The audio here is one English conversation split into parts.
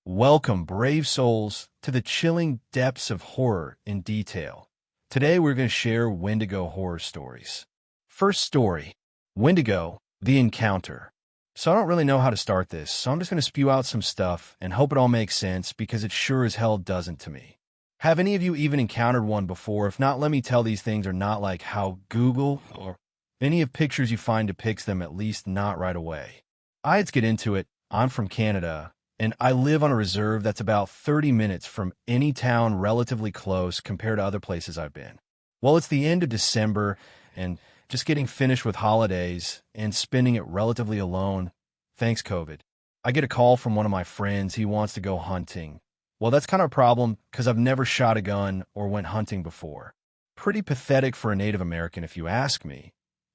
Welcome, brave souls, to the chilling depths of horror in detail. Today we're going to share Wendigo horror stories. First story, Wendigo, the Encounter. So I don't really know how to start this, so I'm just going to spew out some stuff and hope it all makes sense because it sure as hell doesn't to me. Have any of you even encountered one before? If not, let me tell these things are not like how Google or any of pictures you find depicts them, at least not right away. Let's get into it. I'm from Canada, and I live on a reserve that's about 30 minutes from any town relatively close compared to other places I've been. Well, it's the end of December, and just getting finished with holidays and spending it relatively alone, thanks COVID. I get a call from one of my friends. He wants to go hunting. Well, that's kind of a problem because I've never shot a gun or went hunting before. Pretty pathetic for a Native American if you ask me.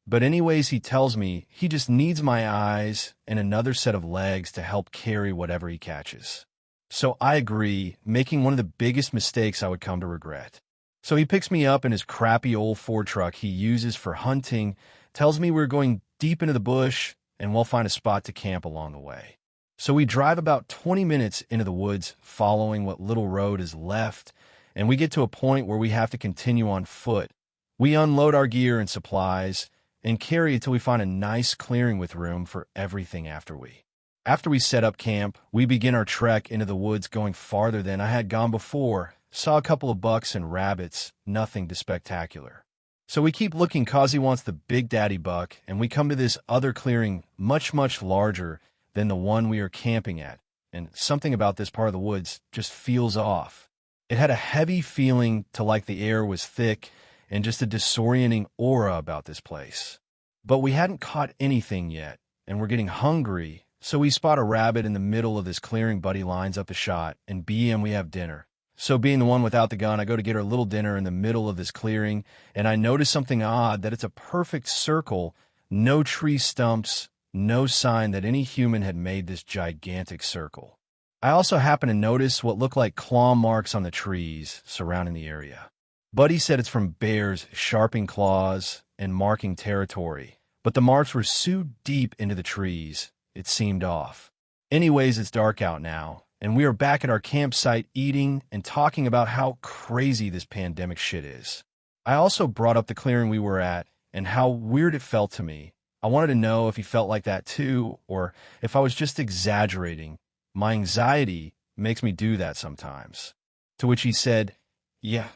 But anyways, he tells me he just needs my eyes and another set of legs to help carry whatever he catches. So I agree, making one of the biggest mistakes I would come to regret. So he picks me up in his crappy old Ford truck he uses for hunting, tells me we're going deep into the bush, and we'll find a spot to camp along the way. So we drive about 20 minutes into the woods, following what little road is left, and we get to a point where we have to continue on foot. We unload our gear and supplies, and carry until we find a nice clearing with room for everything after we set up camp, we begin our trek into the woods going farther than I had gone before. Saw a couple of bucks and rabbits, nothing too spectacular. So we keep looking cause he wants the big daddy buck, and we come to this other clearing much larger than the one we are camping at, and something about this part of the woods just feels off. It had a heavy feeling to like the air was thick, and just a disorienting aura about this place. But we hadn't caught anything yet, and we're getting hungry, so we spot a rabbit in the middle of this clearing. Buddy lines up the shot, and BM, we have dinner. So being the one without the gun, I go to get our little dinner in the middle of this clearing, and I notice something odd, that it's a perfect circle, no tree stumps, no sign that any human had made this gigantic circle. I also happen to notice what look like claw marks on the trees surrounding the area. Buddy said it's from bears sharpening claws and marking territory, but the marks were so deep into the trees, it seemed off. Anyways, it's dark out now, and we are back at our campsite eating and talking about how crazy this pandemic shit is. I also brought up the clearing we were at and how weird it felt to me. I wanted to know if he felt like that too, or if I was just exaggerating. My anxiety makes me do that sometimes. To which he said, yeah.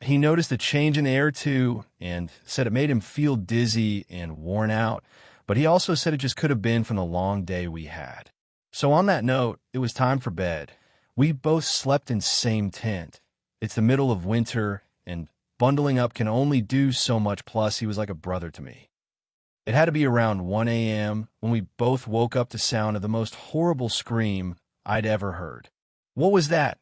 He noticed a change in the air too, and said it made him feel dizzy and worn out, but he also said it just could have been from the long day we had. So on that note, it was time for bed. We both slept in same tent. It's the middle of winter, and bundling up can only do so much, plus he was like a brother to me. It had to be around 1 a.m. when we both woke up to sound of the most horrible scream I'd ever heard. What was that?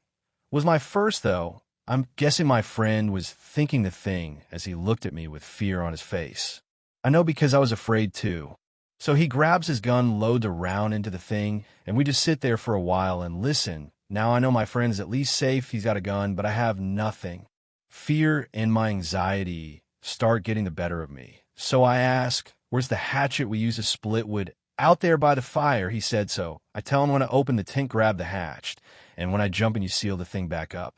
Was my first, though. I'm guessing my friend was thinking the thing as he looked at me with fear on his face. I know because I was afraid too. So he grabs his gun, loads a round into the thing, and we just sit there for a while and listen. Now I know my friend is at least safe, he's got a gun, but I have nothing. Fear and my anxiety start getting the better of me. So I ask, where's the hatchet we use to split wood? Out there by the fire, he said so. I tell him when I open the tent, grab the hatch, and when I jump in, you seal the thing back up.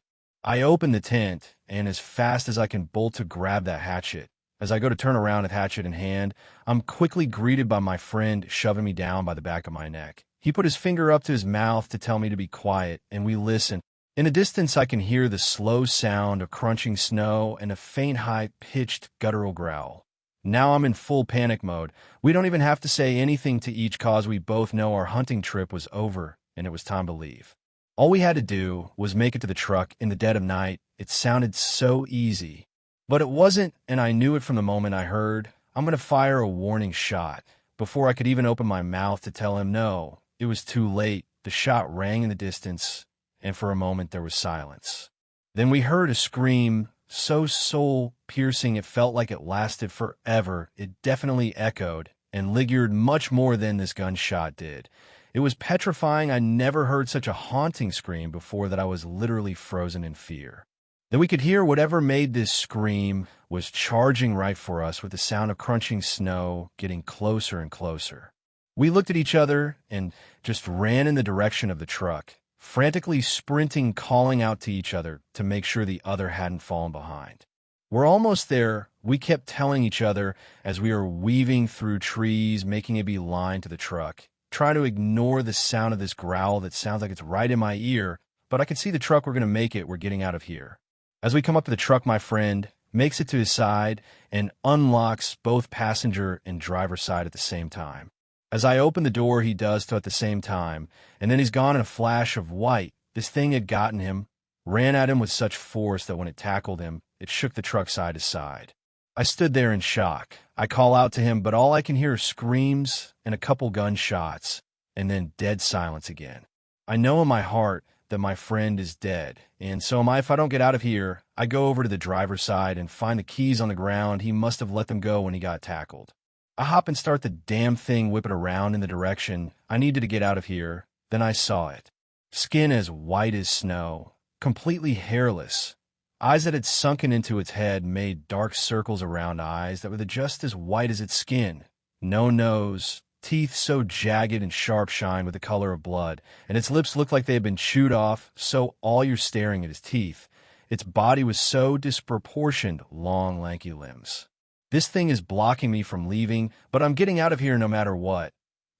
I open the tent, and as fast as I can bolt to grab that hatchet. As I go to turn around with hatchet in hand, I'm quickly greeted by my friend shoving me down by the back of my neck. He put his finger up to his mouth to tell me to be quiet, and we listen. In the distance, I can hear the slow sound of crunching snow and a faint, high-pitched guttural growl. Now I'm in full panic mode. We don't even have to say anything to each cause we both know our hunting trip was over, and it was time to leave. All we had to do was make it to the truck in the dead of night. It sounded so easy. But it wasn't, and I knew it from the moment I heard, I'm going to fire a warning shot. Before I could even open my mouth to tell him no, it was too late. The shot rang in the distance, and for a moment there was silence. Then we heard a scream so soul-piercing it felt like it lasted forever. It definitely echoed and lingered much more than this gunshot did. It was petrifying. I never heard such a haunting scream before that I was literally frozen in fear. Then we could hear whatever made this scream was charging right for us with the sound of crunching snow getting closer and closer. We looked at each other and just ran in the direction of the truck. frantically sprinting, calling out to each other to make sure the other hadn't fallen behind. We're almost there, we kept telling each other as we were weaving through trees, making a beeline to the truck. Try to ignore the sound of this growl that sounds like it's right in my ear, but I can see the truck, we're going to make it, we're getting out of here. As we come up to the truck, my friend makes it to his side and unlocks both passenger and driver side at the same time. As I open the door, he does so at the same time, and then he's gone in a flash of white. This thing had gotten him, ran at him with such force that when it tackled him, it shook the truck side to side. I stood there in shock. I call out to him, but all I can hear are screams and a couple gunshots, and then dead silence again. I know in my heart that my friend is dead, and so am I. If I don't get out of here, I go over to the driver's side and find the keys on the ground. He must have let them go when he got tackled. I hop and start the damn thing, whip it around in the direction I needed to get out of here. Then I saw it. Skin as white as snow, completely hairless. Eyes that had sunken into its head made dark circles around eyes that were just as white as its skin. No nose, teeth so jagged and sharp shine with the color of blood, and its lips looked like they had been chewed off, so all you're staring at is teeth. Its body was so disproportioned, long, lanky limbs. This thing is blocking me from leaving, but I'm getting out of here no matter what.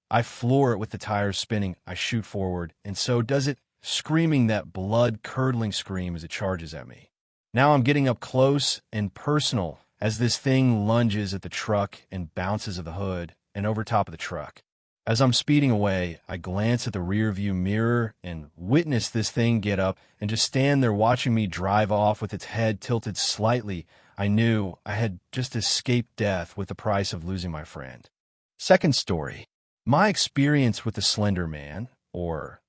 I floor it with the tires spinning. I shoot forward, and so does it, screaming that blood-curdling scream as it charges at me. Now I'm getting up close and personal as this thing lunges at the truck and bounces of the hood and over top of the truck. As I'm speeding away, I glance at the rearview mirror and witness this thing get up and just stand there watching me drive off with its head tilted slightly. I knew I had just escaped death with the price of losing my friend. Second story. My experience with the Slender Man, or,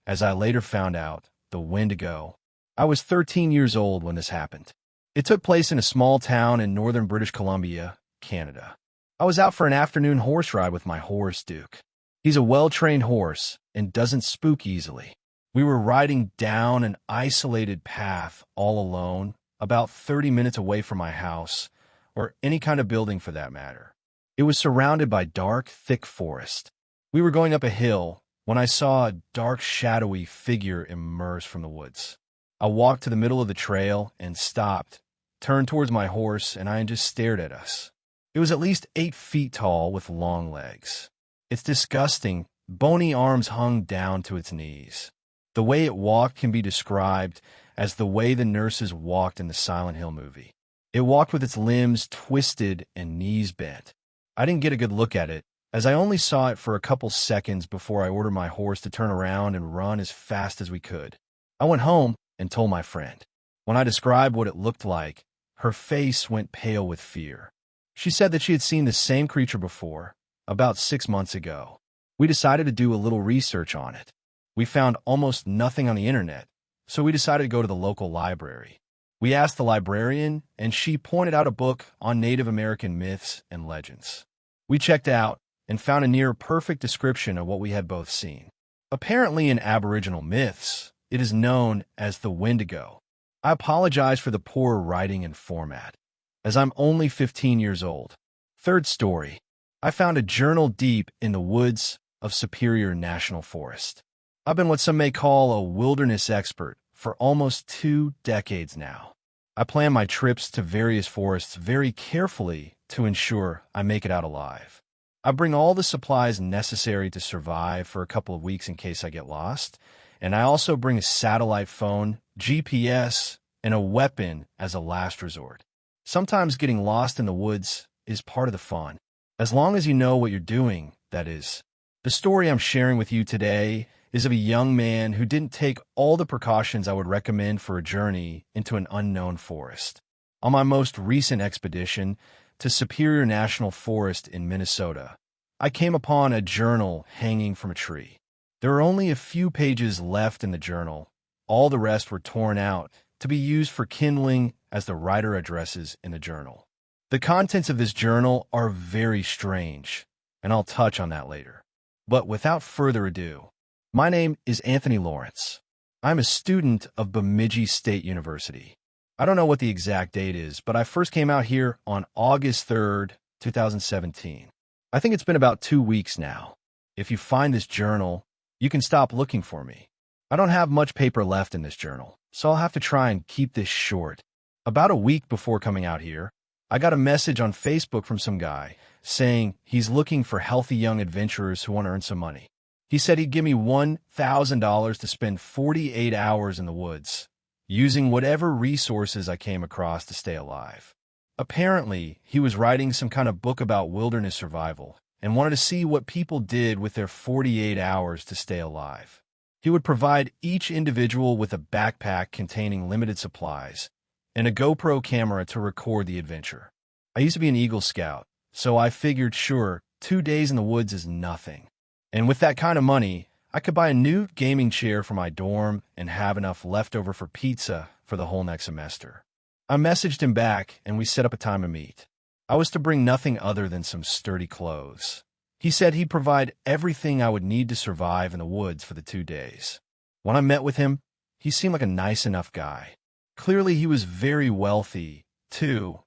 as I later found out, the Wendigo. I was 13 years old when this happened. It took place in a small town in northern British Columbia, Canada. I was out for an afternoon horse ride with my horse, Duke. He's a well-trained horse and doesn't spook easily. We were riding down an isolated path all alone, about 30 minutes away from my house, or any kind of building for that matter. It was surrounded by dark, thick forest. We were going up a hill when I saw a dark, shadowy figure emerge from the woods. I walked to the middle of the trail and stopped, turned towards my horse, and I just stared at us. It was at least 8 feet tall with long legs. Its disgusting, bony arms hung down to its knees. The way it walked can be described as the way the nurses walked in the Silent Hill movie. It walked with its limbs twisted and knees bent. I didn't get a good look at it, as I only saw it for a couple seconds before I ordered my horse to turn around and run as fast as we could. I went home and told my friend. When I described what it looked like, her face went pale with fear. She said that she had seen the same creature before, about 6 months ago. We decided to do a little research on it. We found almost nothing on the internet, so we decided to go to the local library. We asked the librarian, and she pointed out a book on Native American myths and legends. We checked out and found a near-perfect description of what we had both seen. Apparently in Aboriginal myths, it is known as the Wendigo. I apologize for the poor writing and format, as I'm only 15 years old. Third story. I found a journal deep in the woods of Superior National Forest. I've been what some may call a wilderness expert for almost 2 decades now. I plan my trips to various forests very carefully to ensure I make it out alive. I bring all the supplies necessary to survive for a couple of weeks in case I get lost, and I also bring a satellite phone, GPS, and a weapon as a last resort. Sometimes getting lost in the woods is part of the fun, as long as you know what you're doing, that is. The story I'm sharing with you today is of a young man who didn't take all the precautions I would recommend for a journey into an unknown forest. On my most recent expedition to Superior National Forest in Minnesota, I came upon a journal hanging from a tree. There are only a few pages left in the journal. All the rest were torn out to be used for kindling as the writer addresses in the journal. The contents of this journal are very strange, and I'll touch on that later. But without further ado, my name is Anthony Lawrence. I'm a student of Bemidji State University. I don't know what the exact date is, but I first came out here on August 3rd, 2017. I think it's been about 2 weeks now. If you find this journal, you can stop looking for me. I don't have much paper left in this journal, so I'll have to try and keep this short. About a week before coming out here, I got a message on Facebook from some guy saying he's looking for healthy young adventurers who want to earn some money. He said he'd give me $1,000 to spend 48 hours in the woods, using whatever resources I came across to stay alive. Apparently, he was writing some kind of book about wilderness survival and wanted to see what people did with their 48 hours to stay alive. He would provide each individual with a backpack containing limited supplies and a GoPro camera to record the adventure. I used to be an Eagle Scout, so I figured, sure, 2 days in the woods is nothing. And with that kind of money, I could buy a new gaming chair for my dorm and have enough left over for pizza for the whole next semester. I messaged him back, and we set up a time to meet. I was to bring nothing other than some sturdy clothes. He said he'd provide everything I would need to survive in the woods for the 2 days. When I met with him, he seemed like a nice enough guy. Clearly, he was very wealthy, too,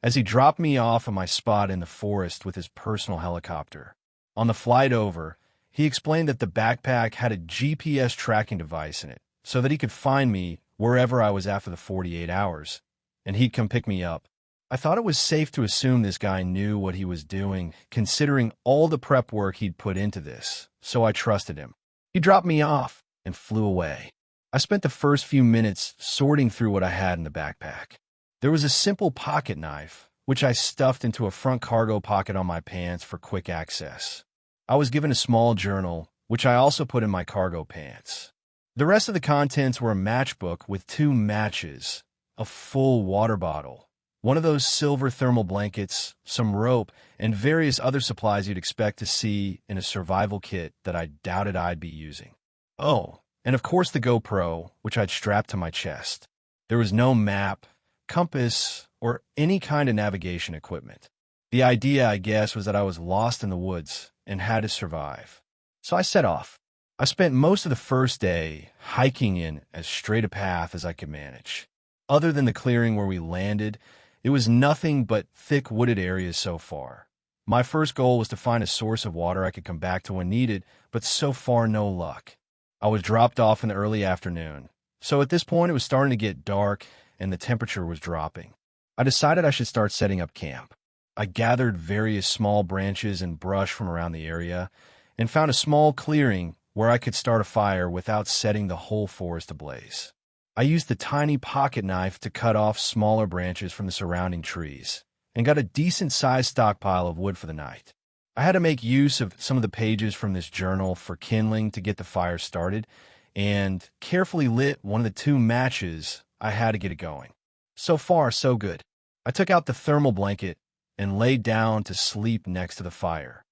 as he dropped me off at my spot in the forest with his personal helicopter. On the flight over, he explained that the backpack had a GPS tracking device in it so that he could find me wherever I was after the 48 hours, and he'd come pick me up. I thought it was safe to assume this guy knew what he was doing, considering all the prep work he'd put into this, so I trusted him. He dropped me off and flew away. I spent the first few minutes sorting through what I had in the backpack. There was a simple pocket knife, which I stuffed into a front cargo pocket on my pants for quick access. I was given a small journal, which I also put in my cargo pants. The rest of the contents were a matchbook with 2 matches, a full water bottle, one of those silver thermal blankets, some rope, and various other supplies you'd expect to see in a survival kit that I doubted I'd be using. Oh, and of course the GoPro, which I'd strapped to my chest. There was no map, compass, or any kind of navigation equipment. The idea, I guess, was that I was lost in the woods and had to survive. So I set off. I spent most of the first day hiking in as straight a path as I could manage. Other than the clearing where we landed, it was nothing but thick wooded areas so far. My first goal was to find a source of water I could come back to when needed, but so far no luck. I was dropped off in the early afternoon, so at this point it was starting to get dark and the temperature was dropping. I decided I should start setting up camp. I gathered various small branches and brush from around the area and found a small clearing where I could start a fire without setting the whole forest ablaze. I used the tiny pocket knife to cut off smaller branches from the surrounding trees and got a decent-sized stockpile of wood for the night. I had to make use of some of the pages from this journal for kindling to get the fire started and carefully lit one of the 2 matches I had to get it going. So far, so good. I took out the thermal blanket and laid down to sleep next to the fire.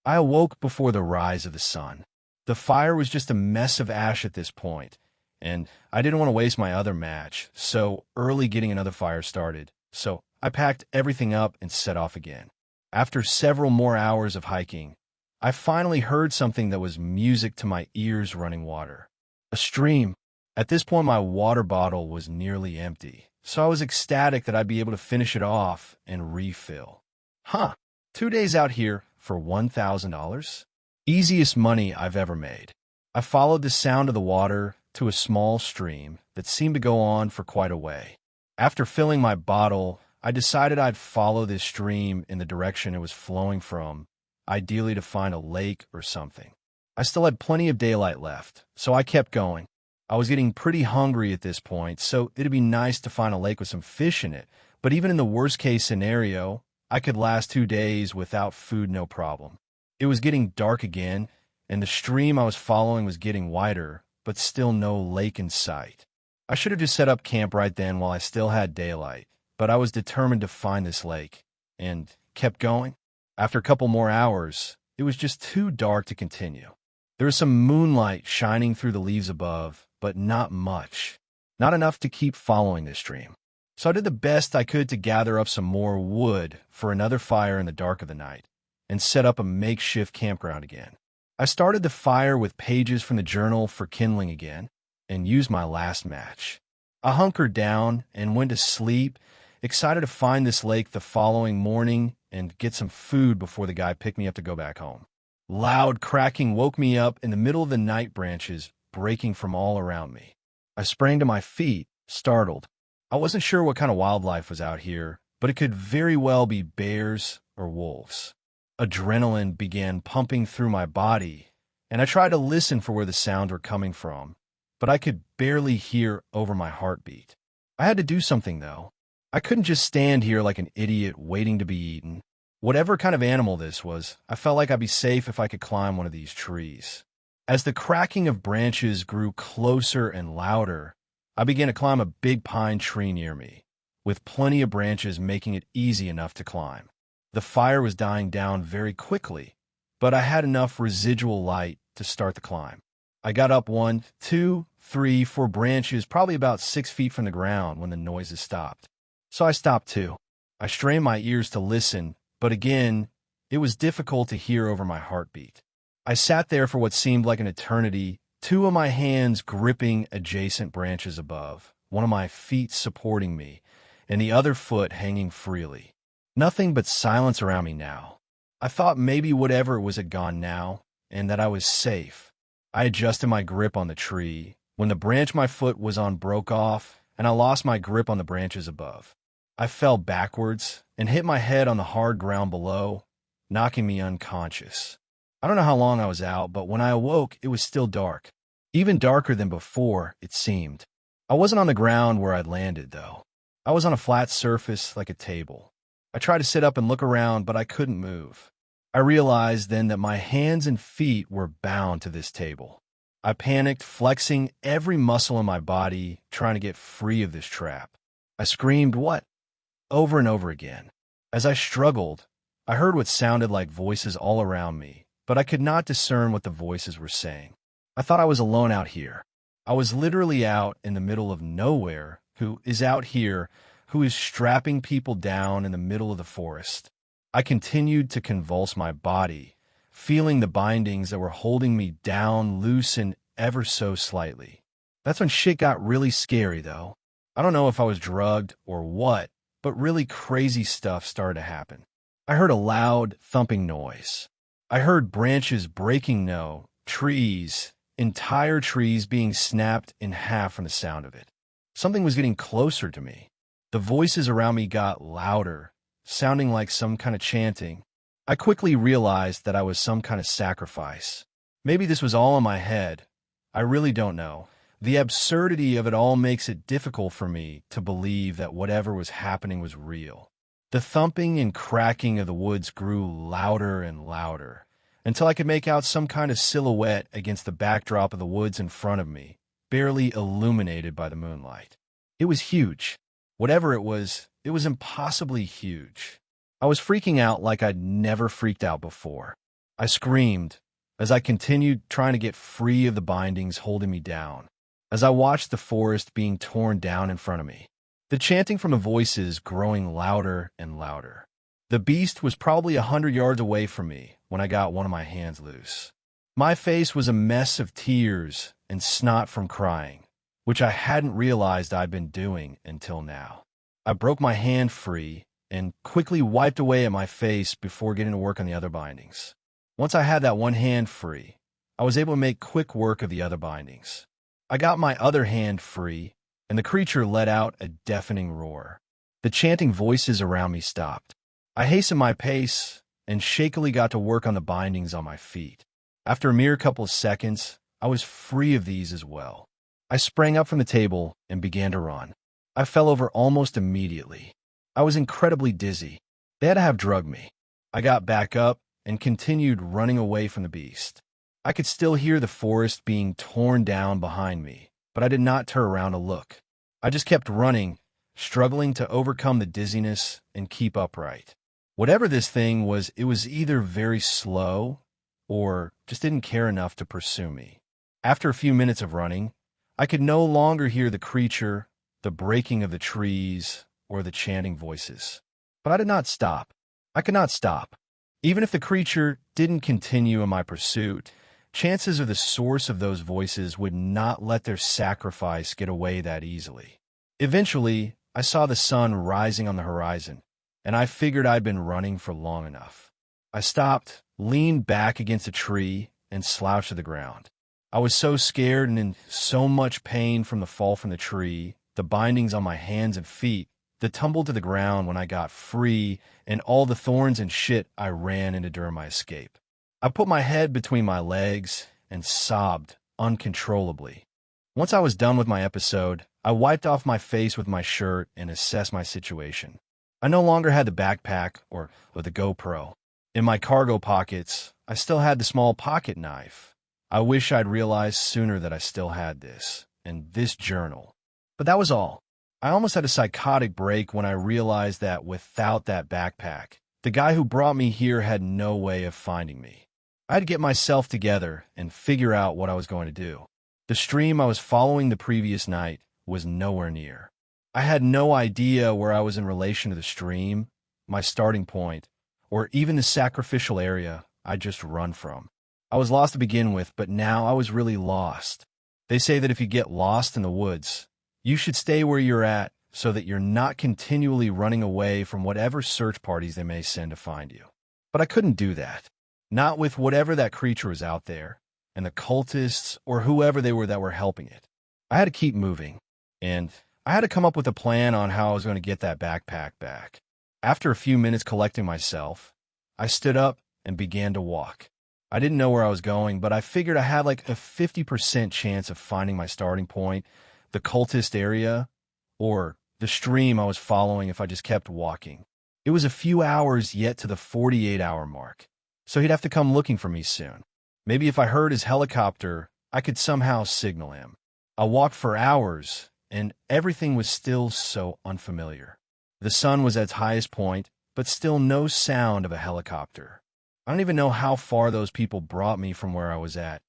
I awoke before the rise of the sun. The fire was just a mess of ash at this point, and I didn't want to waste my other match, so early getting another fire started. So I packed everything up and set off again. After several more hours of hiking, I finally heard something that was music to my ears running water. A stream. At this point, my water bottle was nearly empty, so I was ecstatic that I'd be able to finish it off and refill. 2 days out here for $1,000? Easiest money I've ever made. I followed the sound of the water to a small stream that seemed to go on for quite a way. After filling my bottle, I decided I'd follow this stream in the direction it was flowing from, ideally to find a lake or something. I still had plenty of daylight left, so I kept going. I was getting pretty hungry at this point, so it'd be nice to find a lake with some fish in it, but even in the worst-case scenario, I could last 2 days without food no problem. It was getting dark again, and the stream I was following was getting wider, but still no lake in sight. I should have just set up camp right then while I still had daylight, but I was determined to find this lake, and kept going. After a couple more hours, it was just too dark to continue. There was some moonlight shining through the leaves above, but not much. Not enough to keep following this stream. So I did the best I could to gather up some more wood for another fire in the dark of the night, and set up a makeshift campground again. I started the fire with pages from the journal for kindling again, and used my last match. I hunkered down and went to sleep, excited to find this lake the following morning and get some food before the guy picked me up to go back home. Loud cracking woke me up in the middle of the night branches, breaking from all around me. I sprang to my feet, startled. I wasn't sure what kind of wildlife was out here, but it could very well be bears or wolves. Adrenaline began pumping through my body, and I tried to listen for where the sounds were coming from, but I could barely hear over my heartbeat. I had to do something, though. I couldn't just stand here like an idiot waiting to be eaten. Whatever kind of animal this was, I felt like I'd be safe if I could climb one of these trees. As the cracking of branches grew closer and louder, I began to climb a big pine tree near me, with plenty of branches making it easy enough to climb. The fire was dying down very quickly, but I had enough residual light to start the climb. I got up 1, 2, 3, 4 branches, probably about 6 feet from the ground when the noises stopped. So I stopped too. I strained my ears to listen, but again, it was difficult to hear over my heartbeat. I sat there for what seemed like an eternity, 2 of my hands gripping adjacent branches above, one of my feet supporting me, and the other foot hanging freely. Nothing but silence around me now. I thought maybe whatever it was had gone now, and that I was safe. I adjusted my grip on the tree, when the branch my foot was on broke off, and I lost my grip on the branches above. I fell backwards and hit my head on the hard ground below, knocking me unconscious. I don't know how long I was out, but when I awoke, it was still dark. Even darker than before, it seemed. I wasn't on the ground where I'd landed, though. I was on a flat surface like a table. I tried to sit up and look around, but I couldn't move. I realized then that my hands and feet were bound to this table. I panicked, flexing every muscle in my body, trying to get free of this trap. I screamed, "What?" over and over again. As I struggled, I heard what sounded like voices all around me, but I could not discern what the voices were saying. I thought I was alone out here. I was literally out in the middle of nowhere. Who is out here, who is strapping people down in the middle of the forest? I continued to convulse my body, feeling the bindings that were holding me down loosen ever so slightly. That's when shit got really scary, though. I don't know if I was drugged or what, but really crazy stuff started to happen. I heard a loud, thumping noise. I heard branches breaking, trees, entire trees being snapped in half from the sound of it. Something was getting closer to me. The voices around me got louder, sounding like some kind of chanting. I quickly realized that I was some kind of sacrifice. Maybe this was all in my head. I really don't know. The absurdity of it all makes it difficult for me to believe that whatever was happening was real. The thumping and cracking of the woods grew louder and louder, until I could make out some kind of silhouette against the backdrop of the woods in front of me, barely illuminated by the moonlight. It was huge. Whatever it was impossibly huge. I was freaking out like I'd never freaked out before. I screamed as I continued trying to get free of the bindings holding me down, as I watched the forest being torn down in front of me, the chanting from the voices growing louder and louder. The beast was probably 100 yards away from me when I got one of my hands loose. My face was a mess of tears and snot from crying, which I hadn't realized I'd been doing until now. I broke my hand free and quickly wiped away at my face before getting to work on the other bindings. Once I had that one hand free, I was able to make quick work of the other bindings. I got my other hand free, and the creature let out a deafening roar. The chanting voices around me stopped. I hastened my pace and shakily got to work on the bindings on my feet. After a mere couple of seconds, I was free of these as well. I sprang up from the table and began to run. I fell over almost immediately. I was incredibly dizzy. They had to have drugged me. I got back up and continued running away from the beast. I could still hear the forest being torn down behind me, but I did not turn around to look. I just kept running, struggling to overcome the dizziness and keep upright. Whatever this thing was, it was either very slow or just didn't care enough to pursue me. After a few minutes of running, I could no longer hear the creature, the breaking of the trees, or the chanting voices. But I did not stop. I could not stop. Even if the creature didn't continue in my pursuit, chances are the source of those voices would not let their sacrifice get away that easily. Eventually, I saw the sun rising on the horizon, and I figured I'd been running for long enough. I stopped, leaned back against a tree, and slouched to the ground. I was so scared and in so much pain from the fall from the tree, the bindings on my hands and feet, the tumble to the ground when I got free, and all the thorns and shit I ran into during my escape. I put my head between my legs and sobbed uncontrollably. Once I was done with my episode, I wiped off my face with my shirt and assessed my situation. I no longer had the backpack or the GoPro. In my cargo pockets, I still had the small pocket knife. I wish I'd realized sooner that I still had this, and this journal. But that was all. I almost had a psychotic break when I realized that without that backpack, the guy who brought me here had no way of finding me. I had to get myself together and figure out what I was going to do. The stream I was following the previous night was nowhere near. I had no idea where I was in relation to the stream, my starting point, or even the sacrificial area I'd just run from. I was lost to begin with, but now I was really lost. They say that if you get lost in the woods, you should stay where you're at so that you're not continually running away from whatever search parties they may send to find you. But I couldn't do that. Not with whatever that creature was out there, and the cultists or whoever they were that were helping it. I had to keep moving, and I had to come up with a plan on how I was going to get that backpack back. After a few minutes collecting myself, I stood up and began to walk. I didn't know where I was going, but I figured I had like a 50% chance of finding my starting point, the cultist area, or the stream I was following if I just kept walking. It was a few hours yet to the 48-hour mark, so he'd have to come looking for me soon. Maybe if I heard his helicopter, I could somehow signal him. I walked for hours, and everything was still so unfamiliar. The sun was at its highest point, but still no sound of a helicopter. I don't even know how far those people brought me from where I was at.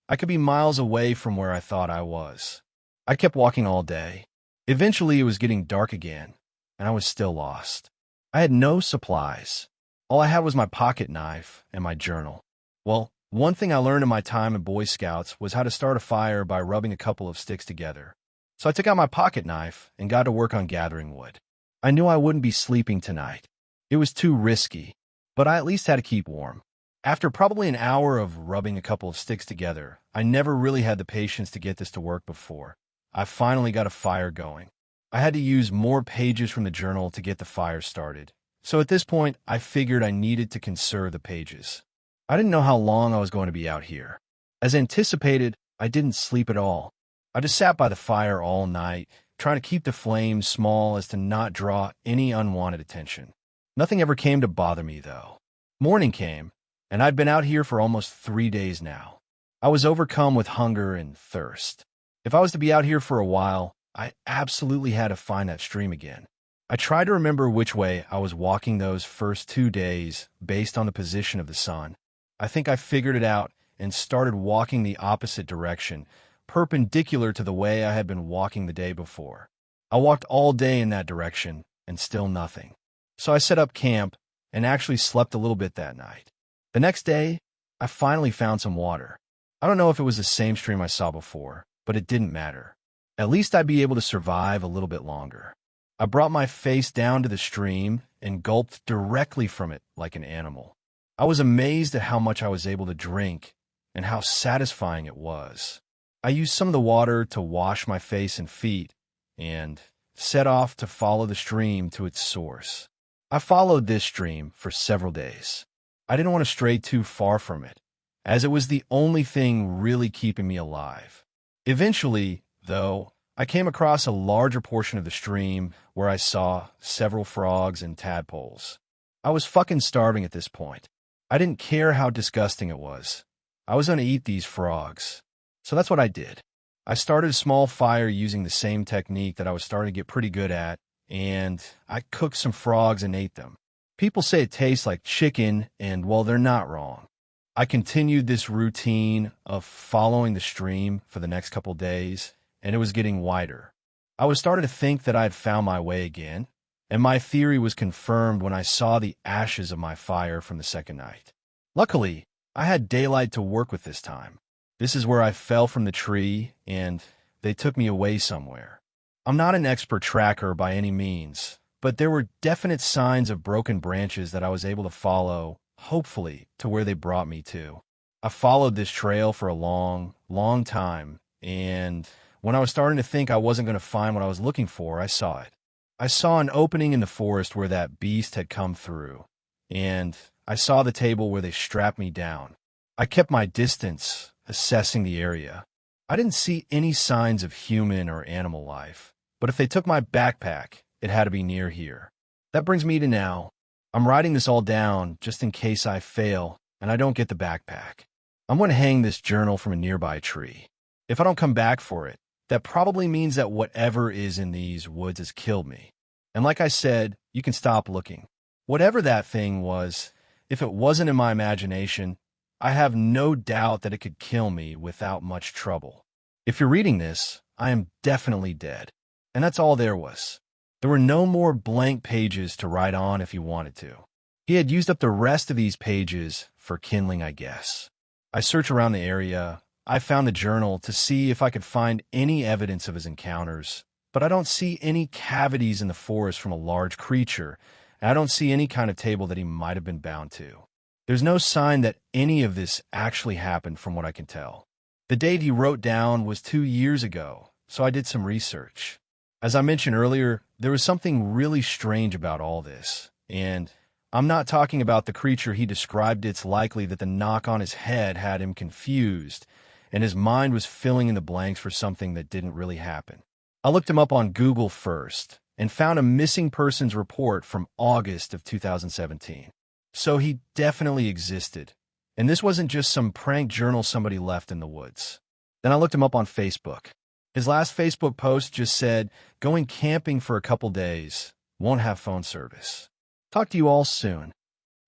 I could be miles away from where I thought I was. I kept walking all day. Eventually, it was getting dark again, and I was still lost. I had no supplies. All I had was my pocket knife and my journal. Well, one thing I learned in my time in Boy Scouts was how to start a fire by rubbing a couple of sticks together. So I took out my pocket knife and got to work on gathering wood. I knew I wouldn't be sleeping tonight. It was too risky, but I at least had to keep warm. After probably an hour of rubbing a couple of sticks together, I never really had the patience to get this to work before. I finally got a fire going. I had to use more pages from the journal to get the fire started. So at this point, I figured I needed to conserve the pages. I didn't know how long I was going to be out here. As anticipated, I didn't sleep at all. I just sat by the fire all night, trying to keep the flames small as to not draw any unwanted attention. Nothing ever came to bother me, though. Morning came, and I'd been out here for almost 3 days now. I was overcome with hunger and thirst. If I was to be out here for a while, I absolutely had to find that stream again. I tried to remember which way I was walking those first 2 days based on the position of the sun. I think I figured it out and started walking the opposite direction, perpendicular to the way I had been walking the day before. I walked all day in that direction, and still nothing. So I set up camp and actually slept a little bit that night. The next day, I finally found some water. I don't know if it was the same stream I saw before, but it didn't matter. At least I'd be able to survive a little bit longer. I brought my face down to the stream and gulped directly from it like an animal. I was amazed at how much I was able to drink and how satisfying it was. I used some of the water to wash my face and feet and set off to follow the stream to its source. I followed this stream for several days. I didn't want to stray too far from it, as it was the only thing really keeping me alive. Eventually, though, I came across a larger portion of the stream where I saw several frogs and tadpoles. I was fucking starving at this point. I didn't care how disgusting it was. I was going to eat these frogs. So that's what I did. I started a small fire using the same technique that I was starting to get pretty good at, and I cooked some frogs and ate them. People say it tastes like chicken, and well, they're not wrong. I continued this routine of following the stream for the next couple days, and it was getting wider. I was starting to think that I had found my way again, and my theory was confirmed when I saw the ashes of my fire from the second night. Luckily, I had daylight to work with this time. This is where I fell from the tree, and they took me away somewhere. I'm not an expert tracker by any means, but there were definite signs of broken branches that I was able to follow, hopefully, to where they brought me to. I followed this trail for a long, long time, and when I was starting to think I wasn't going to find what I was looking for, I saw it. I saw an opening in the forest where that beast had come through, and I saw the table where they strapped me down. I kept my distance, assessing the area. I didn't see any signs of human or animal life, but if they took my backpack, it had to be near here. That brings me to now. I'm writing this all down just in case I fail and I don't get the backpack. I'm going to hang this journal from a nearby tree. If I don't come back for it, that probably means that whatever is in these woods has killed me. And like I said, you can stop looking. Whatever that thing was, if it wasn't in my imagination, I have no doubt that it could kill me without much trouble. If you're reading this, I am definitely dead. And that's all there was. There were no more blank pages to write on if he wanted to. He had used up the rest of these pages for kindling, I guess. I searched around the area. I found the journal to see if I could find any evidence of his encounters, but I don't see any cavities in the forest from a large creature, and I don't see any kind of table that he might have been bound to. There's no sign that any of this actually happened from what I can tell. The date he wrote down was 2 years ago, so I did some research. As I mentioned earlier, there was something really strange about all this, and I'm not talking about the creature he described. It's likely that the knock on his head had him confused, and his mind was filling in the blanks for something that didn't really happen. I looked him up on Google first and found a missing persons report from August of 2017. So he definitely existed, and this wasn't just some prank journal somebody left in the woods. Then I looked him up on Facebook. His last Facebook post just said, "Going camping for a couple days, won't have phone service. Talk to you all soon."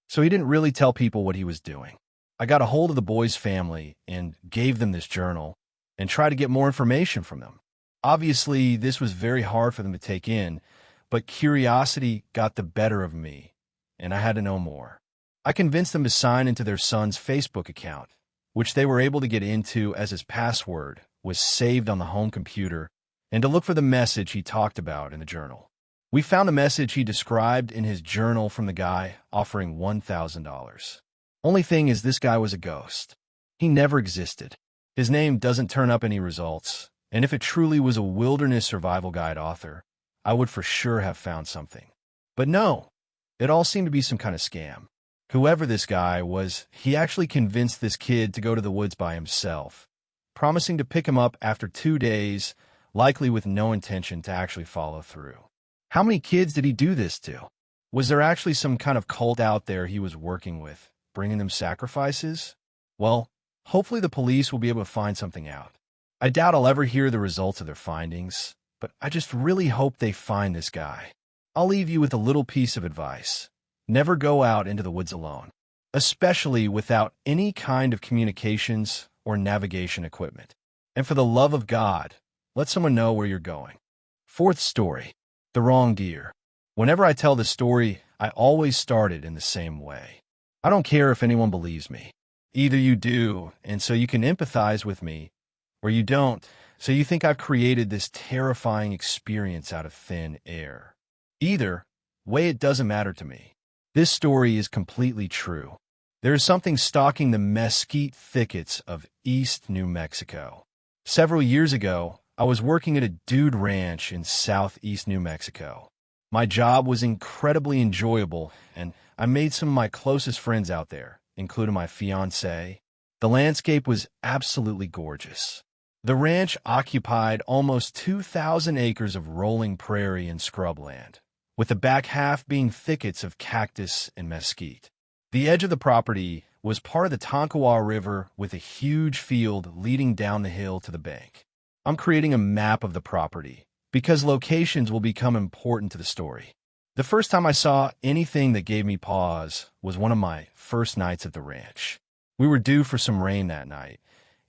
So he didn't really tell people what he was doing. I got a hold of the boy's family and gave them this journal and tried to get more information from them. Obviously, this was very hard for them to take in, but curiosity got the better of me, and I had to know more. I convinced them to sign into their son's Facebook account, which they were able to get into as his password was saved on the home computer, and to look for the message he talked about in the journal. We found the message he described in his journal from the guy offering $1,000. Only thing is, this guy was a ghost. He never existed. His name doesn't turn up any results, and if it truly was a wilderness survival guide author, I would for sure have found something. But no, it all seemed to be some kind of scam. Whoever this guy was, he actually convinced this kid to go to the woods by himself, promising to pick him up after 2 days, likely with no intention to actually follow through. How many kids did he do this to? Was there actually some kind of cult out there he was working with, bringing them sacrifices? Well, hopefully the police will be able to find something out. I doubt I'll ever hear the results of their findings, but I just really hope they find this guy. I'll leave you with a little piece of advice. Never go out into the woods alone, especially without any kind of communications or navigation equipment. And for the love of God, let someone know where you're going. Fourth story, the wrong deer. Whenever I tell this story, I always start it in the same way. I don't care if anyone believes me. Either you do, and so you can empathize with me, or you don't, so you think I've created this terrifying experience out of thin air. Either way, it doesn't matter to me. This story is completely true. There is something stalking the mesquite thickets of East New Mexico. Several years ago, I was working at a dude ranch in southeast New Mexico. My job was incredibly enjoyable, and I made some of my closest friends out there, including my fiancée. The landscape was absolutely gorgeous. The ranch occupied almost 2,000 acres of rolling prairie and scrubland, with the back half being thickets of cactus and mesquite. The edge of the property was part of the Tonkawa River with a huge field leading down the hill to the bank. I'm creating a map of the property because locations will become important to the story. The first time I saw anything that gave me pause was one of my first nights at the ranch. We were due for some rain that night,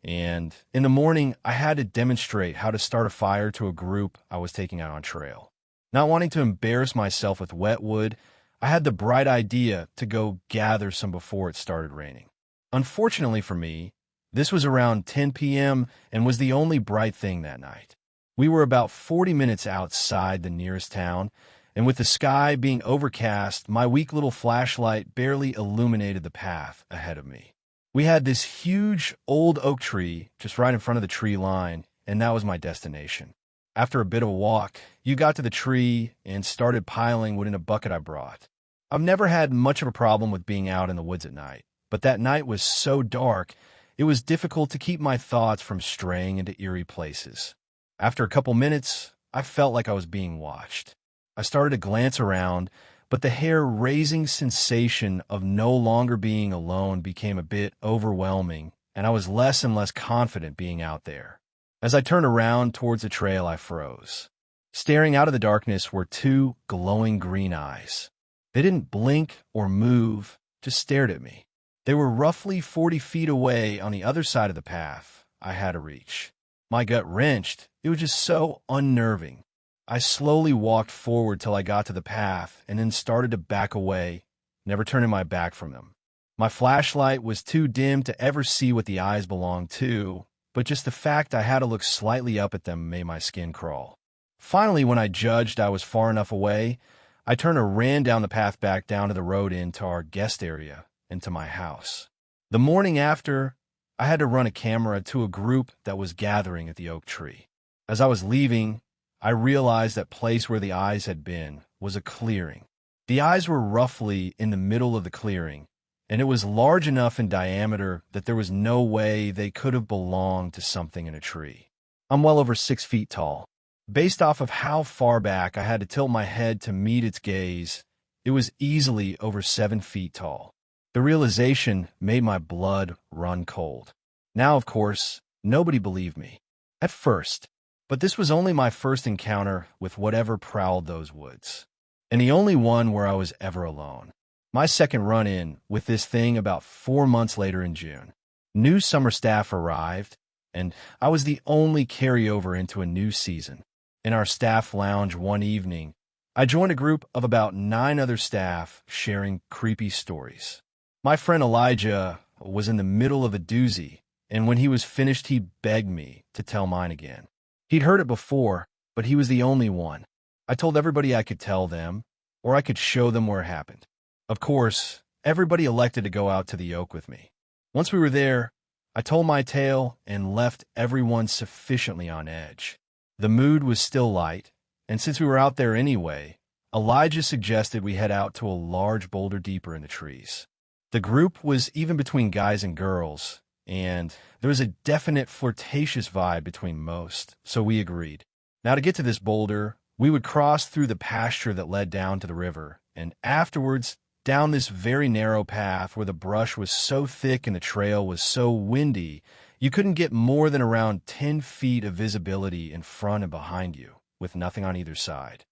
and in the morning I had to demonstrate how to start a fire to a group I was taking out on trail. Not wanting to embarrass myself with wet wood, I had the bright idea to go gather some before it started raining. Unfortunately for me, this was around 10 p.m. and was the only bright thing that night. We were about 40 minutes outside the nearest town, and with the sky being overcast, my weak little flashlight barely illuminated the path ahead of me. We had this huge old oak tree just right in front of the tree line, and that was my destination. After a bit of a walk, you got to the tree and started piling wood in a bucket I brought. I've never had much of a problem with being out in the woods at night, but that night was so dark, it was difficult to keep my thoughts from straying into eerie places. After a couple minutes, I felt like I was being watched. I started to glance around, but the hair-raising sensation of no longer being alone became a bit overwhelming, and I was less and less confident being out there. As I turned around towards the trail, I froze. Staring out of the darkness were two glowing green eyes. They didn't blink or move, just stared at me. They were roughly 40 feet away on the other side of the path I had to reach. My gut wrenched. It was just so unnerving. I slowly walked forward till I got to the path and then started to back away, never turning my back from them. My flashlight was too dim to ever see what the eyes belonged to, but just the fact I had to look slightly up at them made my skin crawl. Finally, when I judged I was far enough away, I turned and ran down the path back down to the road into our guest area and to my house. The morning after, I had to run a camera to a group that was gathering at the oak tree. As I was leaving, I realized that place where the eyes had been was a clearing. The eyes were roughly in the middle of the clearing, and it was large enough in diameter that there was no way they could have belonged to something in a tree. I'm well over 6 feet tall. Based off of how far back I had to tilt my head to meet its gaze, it was easily over 7 feet tall. The realization made my blood run cold. Now, of course, nobody believed me. At first. But this was only my first encounter with whatever prowled those woods, and the only one where I was ever alone. My second run-in with this thing about 4 months later in June. New summer staff arrived, and I was the only carryover into a new season. In our staff lounge one evening, I joined a group of about 9 other staff sharing creepy stories. My friend Elijah was in the middle of a doozy, and when he was finished, he begged me to tell mine again. He'd heard it before, but he was the only one. I told everybody I could tell them, or I could show them where it happened. Of course, everybody elected to go out to the oak with me. Once we were there, I told my tale and left everyone sufficiently on edge. The mood was still light, and since we were out there anyway, Elijah suggested we head out to a large boulder deeper in the trees. The group was even between guys and girls, and there was a definite flirtatious vibe between most, so we agreed. Now, to get to this boulder, we would cross through the pasture that led down to the river, and afterwards, down this very narrow path where the brush was so thick and the trail was so windy, you couldn't get more than around 10 feet of visibility in front and behind you, with nothing on either side.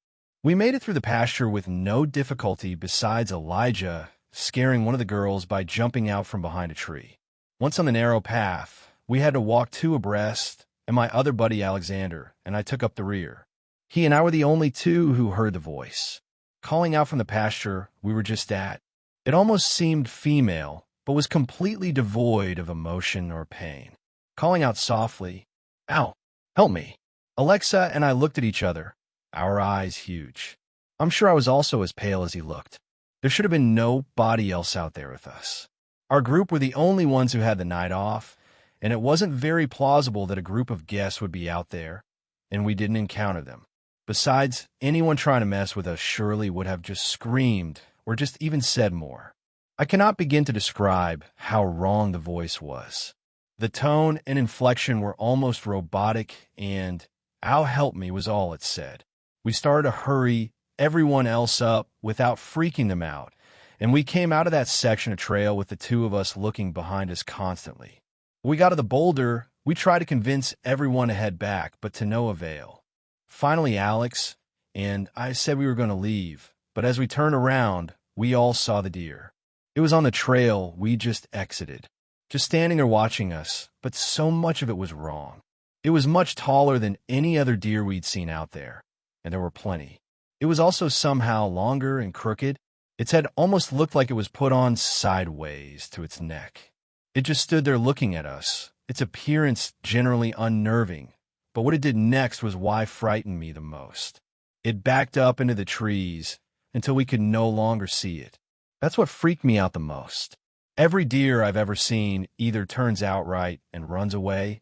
We made it through the pasture with no difficulty besides Elijah scaring one of the girls by jumping out from behind a tree. Once on the narrow path, we had to walk 2 abreast, and my other buddy Alexander and I took up the rear. He and I were the only 2 who heard the voice. Calling out from the pasture we were just at. It almost seemed female, but was completely devoid of emotion or pain. Calling out softly, "Ow, help me." Alexa and I looked at each other, our eyes huge. I'm sure I was also as pale as he looked. There should have been nobody else out there with us. Our group were the only ones who had the night off, and it wasn't very plausible that a group of guests would be out there, and we didn't encounter them. Besides, anyone trying to mess with us surely would have just screamed or just even said more. I cannot begin to describe how wrong the voice was. The tone and inflection were almost robotic, and "Ow, help me" was all it said. We started to hurry everyone else up without freaking them out, and we came out of that section of trail with the 2 of us looking behind us constantly. When we got to the boulder, we tried to convince everyone to head back, but to no avail. Finally, Alex and I said we were going to leave, but as we turned around, we all saw the deer. It was on the trail we just exited, just standing there watching us, but so much of it was wrong. It was much taller than any other deer we'd seen out there, and there were plenty. It was also somehow longer and crooked. Its head almost looked like it was put on sideways to its neck. It just stood there looking at us, its appearance generally unnerving, but what it did next was why frightened me the most. It backed up into the trees until we could no longer see it. That's what freaked me out the most. Every deer I've ever seen either turns outright and runs away,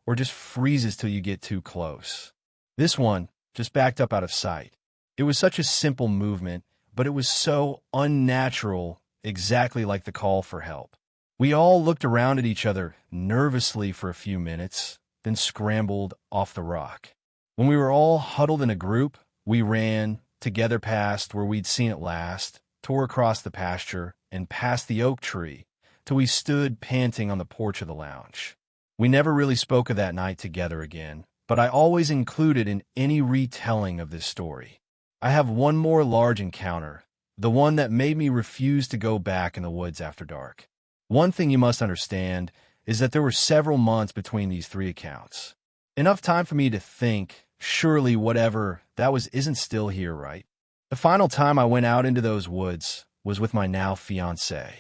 or just freezes till you get too close. This one just backed up out of sight. It was such a simple movement, but it was so unnatural, exactly like the call for help. We all looked around at each other nervously for a few minutes, then scrambled off the rock. When we were all huddled in a group, we ran together past where we'd seen it last, tore across the pasture, and past the oak tree, till we stood panting on the porch of the lounge. We never really spoke of that night together again, but I always include it in any retelling of this story. I have one more large encounter, the one that made me refuse to go back in the woods after dark. One thing you must understand is that there were several months between these three accounts. Enough time for me to think, surely whatever that was isn't still here, right? The final time I went out into those woods was with my now fiancée.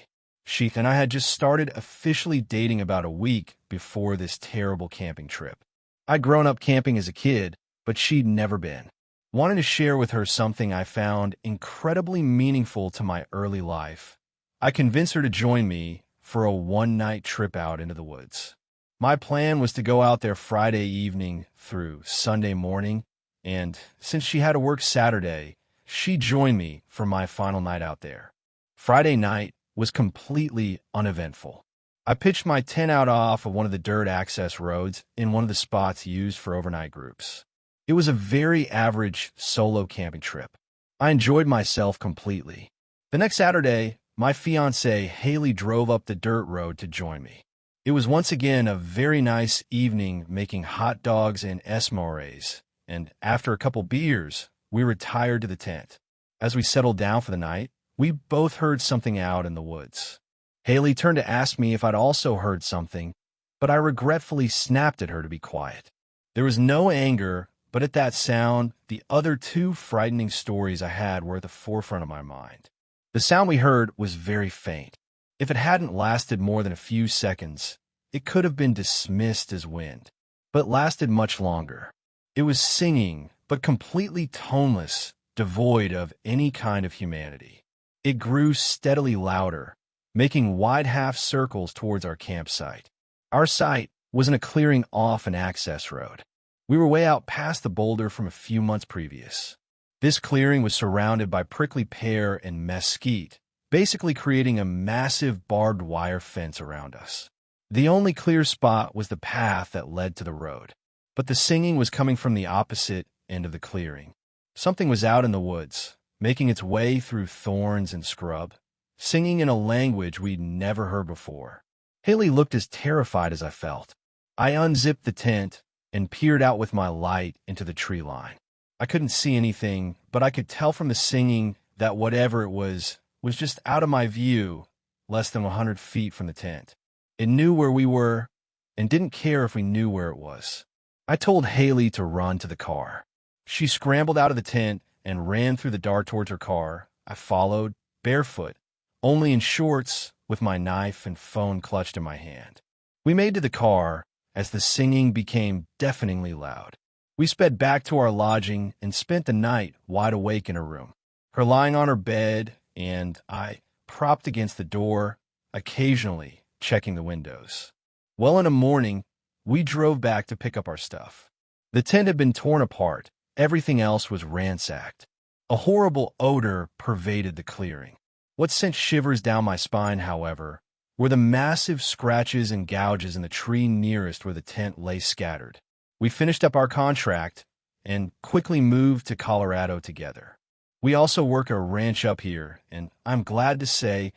She and I had just started officially dating about a week before this terrible camping trip. I'd grown up camping as a kid, but she'd never been. Wanted to share with her something I found incredibly meaningful to my early life. I convinced her to join me for a one-night trip out into the woods. My plan was to go out there Friday evening through Sunday morning, and since she had to work Saturday, she joined me for my final night out there. Friday night was completely uneventful. I pitched my tent out off of one of the dirt access roads in one of the spots used for overnight groups. It was a very average solo camping trip. I enjoyed myself completely. The next Saturday, my fiancée Haley drove up the dirt road to join me. It was once again a very nice evening making hot dogs and s'mores, and after a couple beers, we retired to the tent. As we settled down for the night, we both heard something out in the woods. Haley turned to ask me if I'd also heard something, but I regretfully snapped at her to be quiet. There was no anger, but at that sound, the other two frightening stories I had were at the forefront of my mind. The sound we heard was very faint. If it hadn't lasted more than a few seconds, it could have been dismissed as wind, but it lasted much longer. It was singing, but completely toneless, devoid of any kind of humanity. It grew steadily louder, making wide half circles towards our campsite. Our site was in a clearing off an access road. We were way out past the boulder from a few months previous. This clearing was surrounded by prickly pear and mesquite, basically creating a massive barbed wire fence around us. The only clear spot was the path that led to the road, but the singing was coming from the opposite end of the clearing. Something was out in the woods, making its way through thorns and scrub, singing in a language we'd never heard before. Haley looked as terrified as I felt. I unzipped the tent and peered out with my light into the tree line. I couldn't see anything, but I could tell from the singing that whatever it was just out of my view, less than 100 feet from the tent. It knew where we were and didn't care if we knew where it was. I told Haley to run to the car. She scrambled out of the tent and ran through the dark towards her car. I followed, barefoot, only in shorts, with my knife and phone clutched in my hand. We made to the car as the singing became deafeningly loud. We sped back to our lodging and spent the night wide awake in her room, her lying on her bed and I propped against the door, occasionally checking the windows. Well, in the morning, we drove back to pick up our stuff. The tent had been torn apart. Everything else was ransacked. A horrible odor pervaded the clearing. What sent shivers down my spine, however, were the massive scratches and gouges in the tree nearest where the tent lay scattered. We finished up our contract and quickly moved to Colorado together. We also work a ranch up here, and I'm glad to say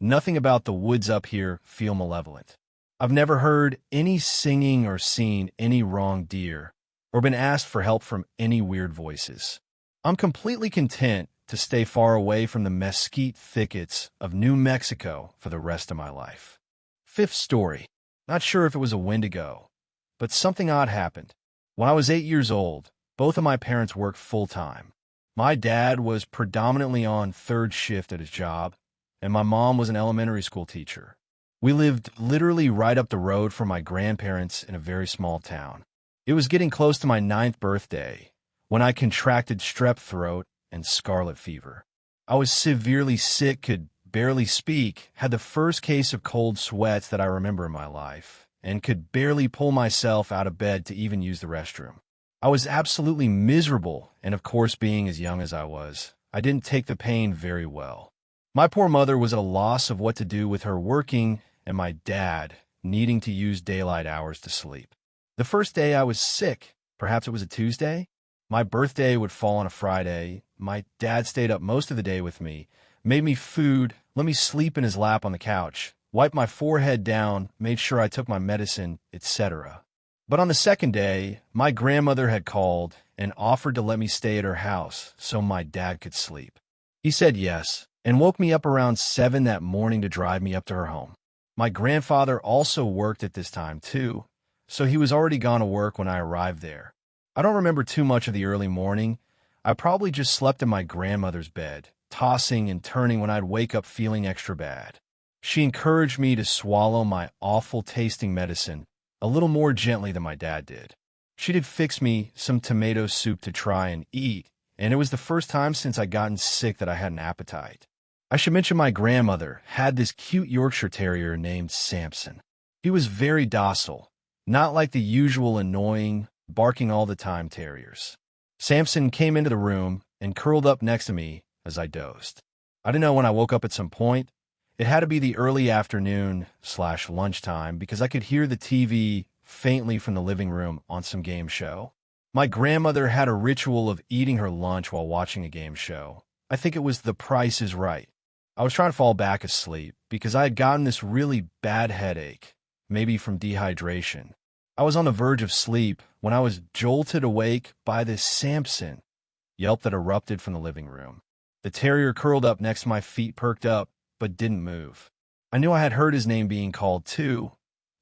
nothing about the woods up here feel malevolent. I've never heard any singing or seen any wrong deer, or been asked for help from any weird voices. I'm completely content to stay far away from the mesquite thickets of New Mexico for the rest of my life. Fifth story. Not sure if it was a Wendigo, but something odd happened. When I was 8 years old, both of my parents worked full-time. My dad was predominantly on third shift at his job, and my mom was an elementary school teacher. We lived literally right up the road from my grandparents in a very small town. It was getting close to my 9th birthday when I contracted strep throat and scarlet fever. I was severely sick, could barely speak, had the first case of cold sweats that I remember in my life, and could barely pull myself out of bed to even use the restroom. I was absolutely miserable, and of course, being as young as I was, I didn't take the pain very well. My poor mother was at a loss of what to do with her working and my dad needing to use daylight hours to sleep. The first day I was sick, perhaps it was a Tuesday. My birthday would fall on a Friday. My dad stayed up most of the day with me, made me food, let me sleep in his lap on the couch, wiped my forehead down, made sure I took my medicine, etc. But on the second day, my grandmother had called and offered to let me stay at her house so my dad could sleep. He said yes, and woke me up around 7 that morning to drive me up to her home. My grandfather also worked at this time too, so he was already gone to work when I arrived there. I don't remember too much of the early morning. I probably just slept in my grandmother's bed, tossing and turning when I'd wake up feeling extra bad. She encouraged me to swallow my awful-tasting medicine a little more gently than my dad did. She did fix me some tomato soup to try and eat, and it was the first time since I'd gotten sick that I had an appetite. I should mention my grandmother had this cute Yorkshire Terrier named Samson. He was very docile, not like the usual annoying, barking all the time terriers. Samson came into the room and curled up next to me as I dozed. I didn't know when I woke up at some point. It had to be the early afternoon/lunchtime because I could hear the TV faintly from the living room on some game show. My grandmother had a ritual of eating her lunch while watching a game show. I think it was The Price is Right. I was trying to fall back asleep because I had gotten this really bad headache, maybe from dehydration. I was on the verge of sleep when I was jolted awake by this Samson yelp that erupted from the living room. The terrier curled up next to my feet, perked up, but didn't move. I knew I had heard his name being called too,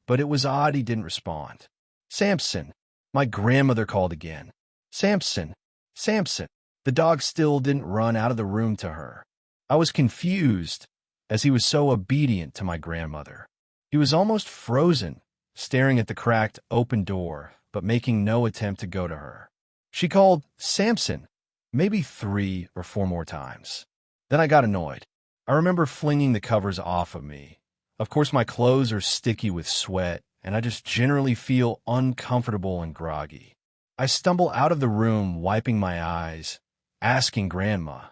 but it was odd he didn't respond. Samson. My grandmother called again. Samson. Samson. The dog still didn't run out of the room to her. I was confused, as he was so obedient to my grandmother. He was almost frozen, staring at the cracked, open door, but making no attempt to go to her. She called Samson, maybe 3 or 4 more times. Then I got annoyed. I remember flinging the covers off of me. Of course, my clothes are sticky with sweat, and I just generally feel uncomfortable and groggy. I stumble out of the room, wiping my eyes, asking Grandma,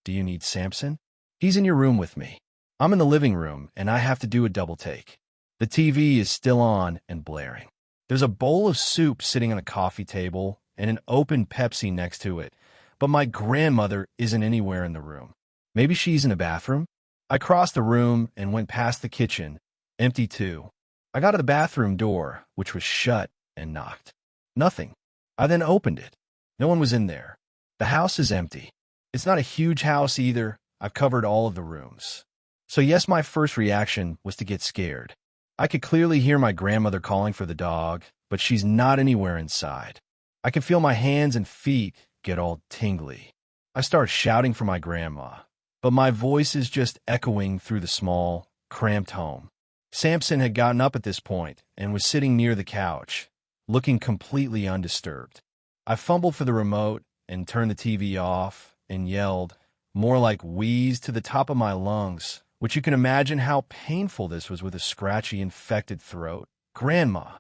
"Do you need Samson?" "He's in your room with me. I'm in the living room, and I have to do a double take. The TV is still on and blaring. There's a bowl of soup sitting on a coffee table and an open Pepsi next to it, but my grandmother isn't anywhere in the room. Maybe she's in the bathroom?" I crossed the room and went past the kitchen, empty too. I got to the bathroom door, which was shut, and knocked. Nothing. I then opened it. No one was in there. The house is empty. It's not a huge house either. I've covered all of the rooms. So yes, my first reaction was to get scared. I could clearly hear my grandmother calling for the dog, but she's not anywhere inside. I can feel my hands and feet get all tingly. I start shouting for my grandma, but my voice is just echoing through the small, cramped home. Samson had gotten up at this point and was sitting near the couch, looking completely undisturbed. I fumbled for the remote and turned the TV off and yelled, more like wheezed to the top of my lungs, which you can imagine how painful this was with a scratchy, infected throat. "Grandma."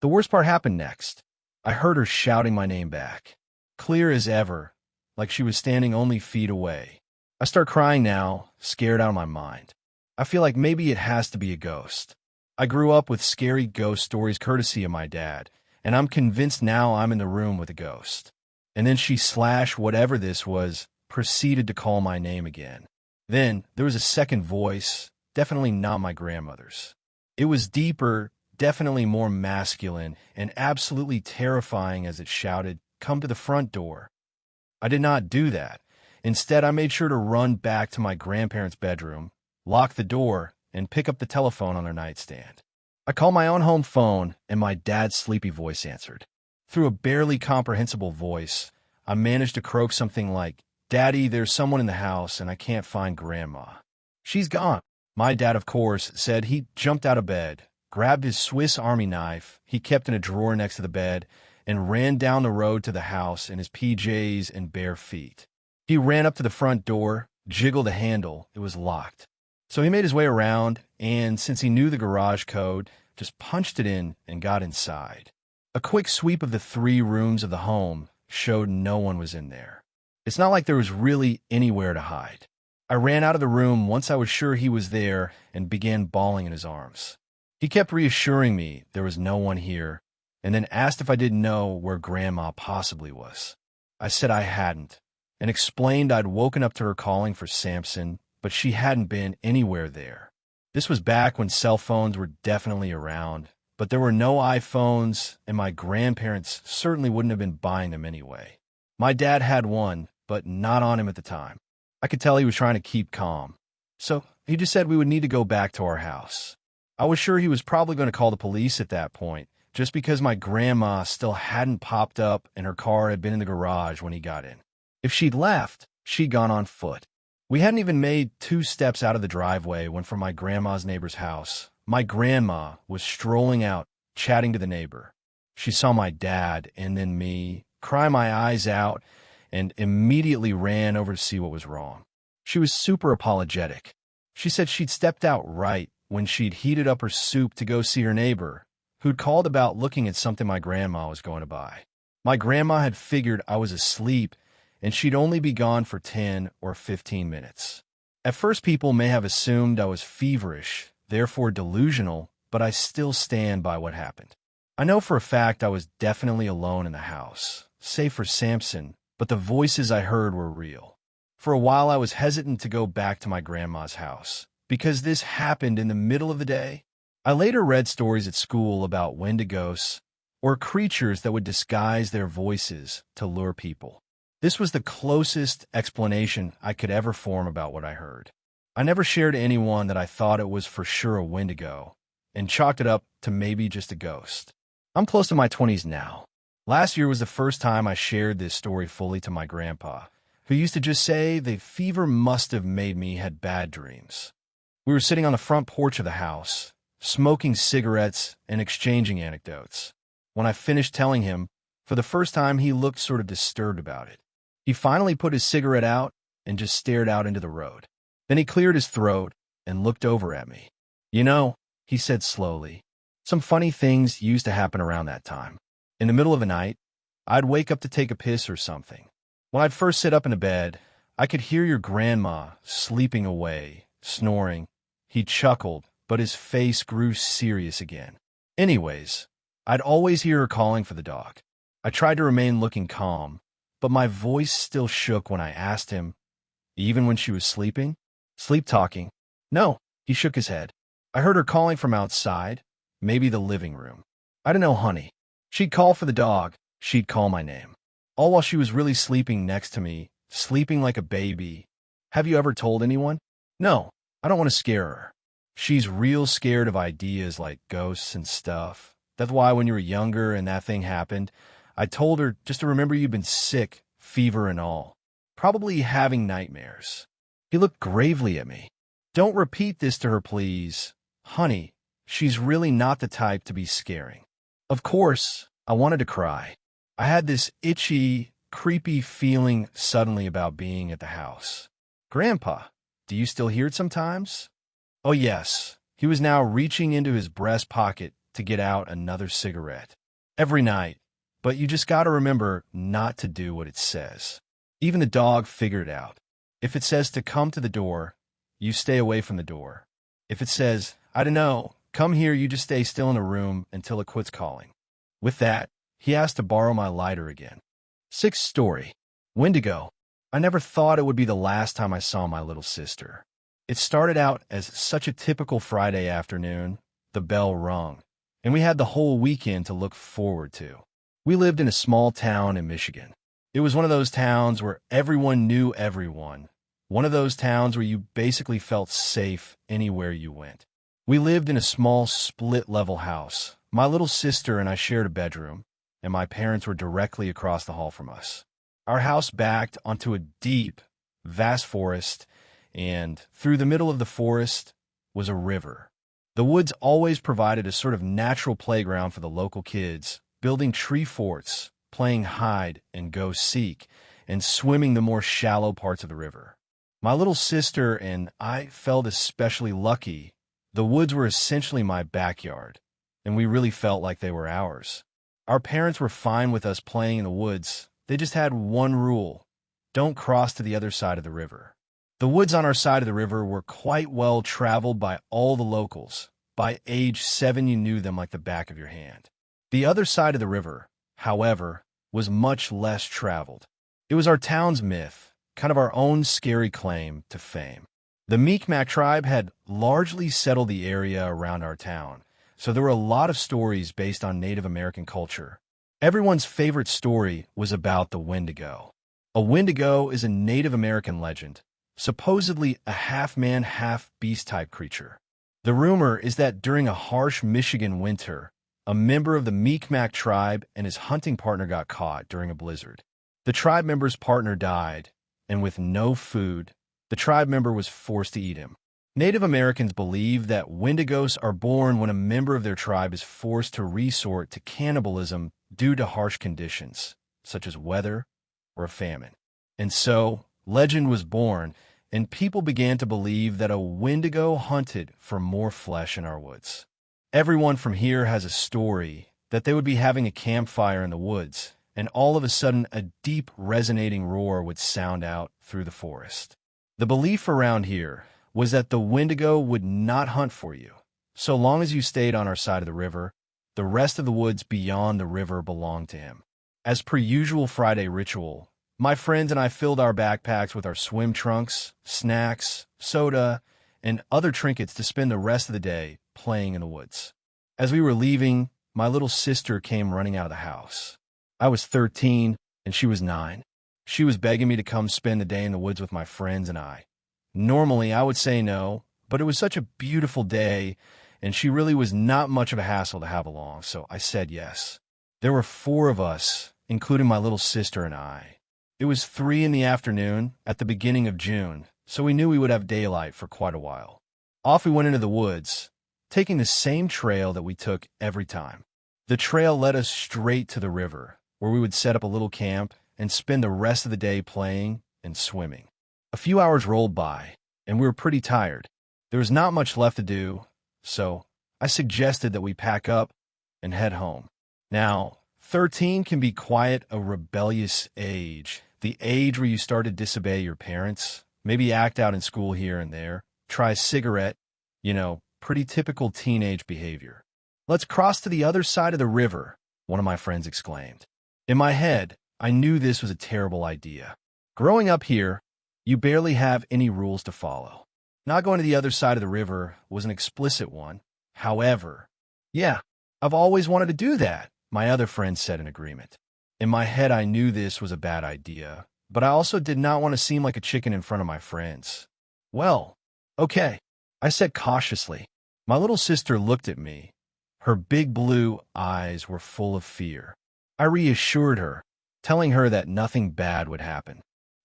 The worst part happened next. I heard her shouting my name back, clear as ever, like she was standing only feet away. I start crying now, scared out of my mind. I feel like maybe it has to be a ghost. I grew up with scary ghost stories courtesy of my dad, and I'm convinced now I'm in the room with a ghost. And then she / whatever this was, proceeded to call my name again. Then there was a second voice, definitely not my grandmother's. It was deeper, definitely more masculine, and absolutely terrifying as it shouted, "Come to the front door." I did not do that. Instead, I made sure to run back to my grandparents' bedroom, lock the door, and pick up the telephone on their nightstand. I called my own home phone, and my dad's sleepy voice answered. Through a barely comprehensible voice, I managed to croak something like, "Daddy, there's someone in the house, and I can't find Grandma." "She's gone." My dad, of course, said he jumped out of bed, grabbed his Swiss Army knife he kept in a drawer next to the bed, and ran down the road to the house in his PJs and bare feet. He ran up to the front door, jiggled the handle. It was locked. So he made his way around, and since he knew the garage code, just punched it in and got inside. A quick sweep of the 3 rooms of the home showed no one was in there. It's not like there was really anywhere to hide. I ran out of the room once I was sure he was there and began bawling in his arms. He kept reassuring me there was no one here, and then asked if I didn't know where Grandma possibly was. I said I hadn't, and explained I'd woken up to her calling for Samson, but she hadn't been anywhere there. This was back when cell phones were definitely around, but there were no iPhones, and my grandparents certainly wouldn't have been buying them anyway. My dad had one, but not on him at the time. I could tell he was trying to keep calm. So he just said we would need to go back to our house. I was sure he was probably going to call the police at that point, just because my grandma still hadn't popped up and her car had been in the garage when he got in. If she'd left, she'd gone on foot. We hadn't even made 2 steps out of the driveway when from my grandma's neighbor's house, my grandma was strolling out, chatting to the neighbor. She saw my dad and then me, cry my eyes out, and immediately ran over to see what was wrong. She was super apologetic. She said she'd stepped out right when she'd heated up her soup to go see her neighbor, who'd called about looking at something my grandma was going to buy. My grandma had figured I was asleep, and she'd only be gone for 10 or 15 minutes. At first, people may have assumed I was feverish, therefore delusional, but I still stand by what happened. I know for a fact I was definitely alone in the house, save for Samson, but the voices I heard were real. For a while, I was hesitant to go back to my grandma's house, because this happened in the middle of the day. I later read stories at school about Wendigos, or creatures that would disguise their voices to lure people. This was the closest explanation I could ever form about what I heard. I never shared to anyone that I thought it was for sure a Wendigo, and chalked it up to maybe just a ghost. I'm close to my 20s now. Last year was the first time I shared this story fully to my grandpa, who used to just say the fever must have made me had bad dreams. We were sitting on the front porch of the house, smoking cigarettes and exchanging anecdotes. When I finished telling him, for the first time he looked sort of disturbed about it. He finally put his cigarette out and just stared out into the road. Then he cleared his throat and looked over at me. You know, he said slowly, some funny things used to happen around that time. In the middle of the night, I'd wake up to take a piss or something. When I'd first sit up in the bed, I could hear your grandma sleeping away, snoring. He chuckled, but his face grew serious again. Anyways, I'd always hear her calling for the dog. I tried to remain looking calm, but my voice still shook when I asked him, even when she was sleeping? Sleep-talking? No, he shook his head. I heard her calling from outside, maybe the living room. I don't know, honey. She'd call for the dog, she'd call my name. All while she was really sleeping next to me, sleeping like a baby. Have you ever told anyone? No, I don't want to scare her. She's real scared of ideas like ghosts and stuff. That's why when you were younger and that thing happened, I told her just to remember you've been sick, fever and all. Probably having nightmares. He looked gravely at me. Don't repeat this to her, please. Honey, she's really not the type to be scaring. Of course, I wanted to cry. I had this itchy, creepy feeling suddenly about being at the house. Grandpa, do you still hear it sometimes? Oh yes. He was now reaching into his breast pocket to get out another cigarette. Every night. But you just got to remember not to do what it says. Even the dog figured it out. If it says to come to the door, you stay away from the door. If it says, I don't know, come here, you just stay still in the room until it quits calling. With that, he asked to borrow my lighter again. 6th story. Wendigo. I never thought it would be the last time I saw my little sister. It started out as such a typical Friday afternoon. The bell rung, and we had the whole weekend to look forward to. We lived in a small town in Michigan. It was one of those towns where everyone knew everyone. One of those towns where you basically felt safe anywhere you went. We lived in a small split-level house. My little sister and I shared a bedroom, and my parents were directly across the hall from us. Our house backed onto a deep, vast forest, and through the middle of the forest was a river. The woods always provided a sort of natural playground for the local kids, building tree forts, playing hide and go seek, and swimming the more shallow parts of the river. My little sister and I felt especially lucky. The woods were essentially my backyard, and we really felt like they were ours. Our parents were fine with us playing in the woods. They just had one rule: don't cross to the other side of the river. The woods on our side of the river were quite well traveled by all the locals. By age 7, you knew them like the back of your hand. The other side of the river, however, was much less traveled. It was our town's myth, kind of our own scary claim to fame. The Mi'kmaq tribe had largely settled the area around our town, so there were a lot of stories based on Native American culture. Everyone's favorite story was about the Wendigo. A Wendigo is a Native American legend, supposedly a half-man, half-beast type creature. The rumor is that during a harsh Michigan winter, a member of the Mi'kmaq tribe and his hunting partner got caught during a blizzard. The tribe member's partner died, and with no food, the tribe member was forced to eat him. Native Americans believe that Wendigos are born when a member of their tribe is forced to resort to cannibalism due to harsh conditions, such as weather or a famine. And so, legend was born, and people began to believe that a Wendigo hunted for more flesh in our woods. Everyone from here has a story that they would be having a campfire in the woods, and all of a sudden a deep resonating roar would sound out through the forest. The belief around here was that the Wendigo would not hunt for you. So long as you stayed on our side of the river, the rest of the woods beyond the river belonged to him. As per usual Friday ritual, my friends and I filled our backpacks with our swim trunks, snacks, soda, and other trinkets to spend the rest of the day playing in the woods. As we were leaving, my little sister came running out of the house. I was 13 and she was 9. She was begging me to come spend the day in the woods with my friends and I. Normally, I would say no, but it was such a beautiful day, and she really was not much of a hassle to have along, so I said yes. There were 4 of us, including my little sister and I. It was 3 in the afternoon at the beginning of June, so we knew we would have daylight for quite a while. Off we went into the woods, taking the same trail that we took every time. The trail led us straight to the river, where we would set up a little camp and spend the rest of the day playing and swimming. A few hours rolled by, and we were pretty tired. There was not much left to do, so I suggested that we pack up and head home. Now, 13 can be quite a rebellious age, the age where you start to disobey your parents, maybe act out in school here and there, try a cigarette, pretty typical teenage behavior. "Let's cross to the other side of the river," one of my friends exclaimed. In my head, I knew this was a terrible idea. Growing up here, you barely have any rules to follow. Not going to the other side of the river was an explicit one. However, yeah, I've always wanted to do that, my other friends said in agreement. In my head, I knew this was a bad idea, but I also did not want to seem like a chicken in front of my friends. "Well, okay," I said cautiously. My little sister looked at me. Her big blue eyes were full of fear. I reassured her, telling her that nothing bad would happen.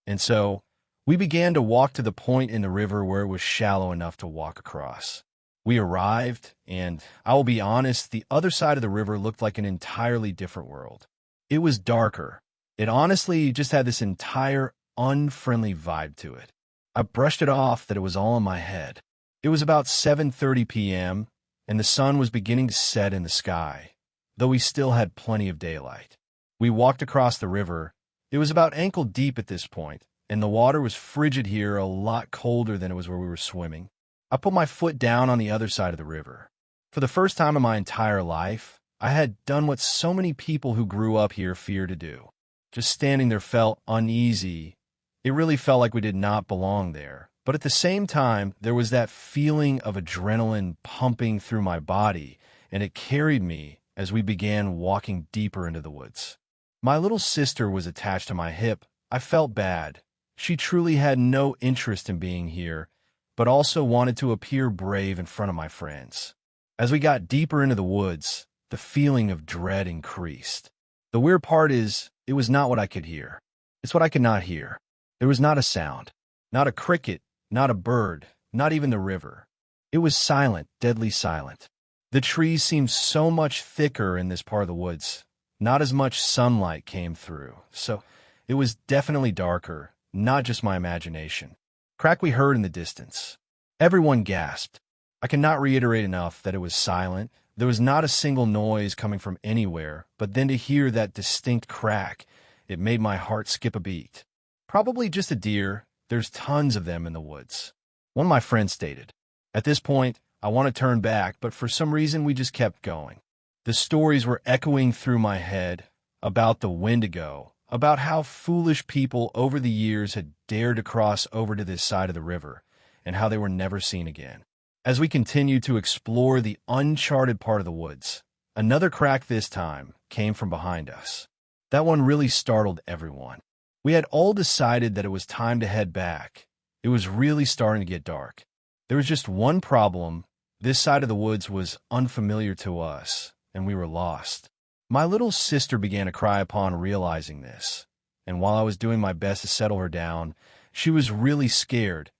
And so, we began to walk to the point in the river where it was shallow enough to walk across. We arrived, and I will be honest, the other side of the river looked like an entirely different world. It was darker. It honestly just had this entire unfriendly vibe to it. I brushed it off that it was all in my head. It was about 7:30 p.m., and the sun was beginning to set in the sky, though we still had plenty of daylight. We walked across the river. It was about ankle deep at this point, and the water was frigid here, a lot colder than it was where we were swimming. I put my foot down on the other side of the river. For the first time in my entire life, I had done what so many people who grew up here fear to do. Just standing there felt uneasy. It really felt like we did not belong there. But at the same time, there was that feeling of adrenaline pumping through my body, and it carried me as we began walking deeper into the woods. My little sister was attached to my hip. I felt bad. She truly had no interest in being here, but also wanted to appear brave in front of my friends. As we got deeper into the woods, the feeling of dread increased. The weird part is, it was not what I could hear. It's what I could not hear. There was not a sound, not a cricket, not a bird, not even the river. It was silent, deadly silent. The trees seemed so much thicker in this part of the woods. Not as much sunlight came through, so it was definitely darker, not just my imagination. Crack we heard in the distance. Everyone gasped. I cannot reiterate enough that it was silent. There was not a single noise coming from anywhere, but then to hear that distinct crack, it made my heart skip a beat. Probably just a deer. There's tons of them in the woods. One of my friends stated. At this point, I want to turn back, but for some reason we just kept going. The stories were echoing through my head about the Wendigo, about how foolish people over the years had dared to cross over to this side of the river, and how they were never seen again. As we continued to explore the uncharted part of the woods, another crack this time came from behind us. That one really startled everyone. We had all decided that it was time to head back. It was really starting to get dark. There was just one problem. This side of the woods was unfamiliar to us, and we were lost. My little sister began to cry upon realizing this, and while I was doing my best to settle her down, she was really scared,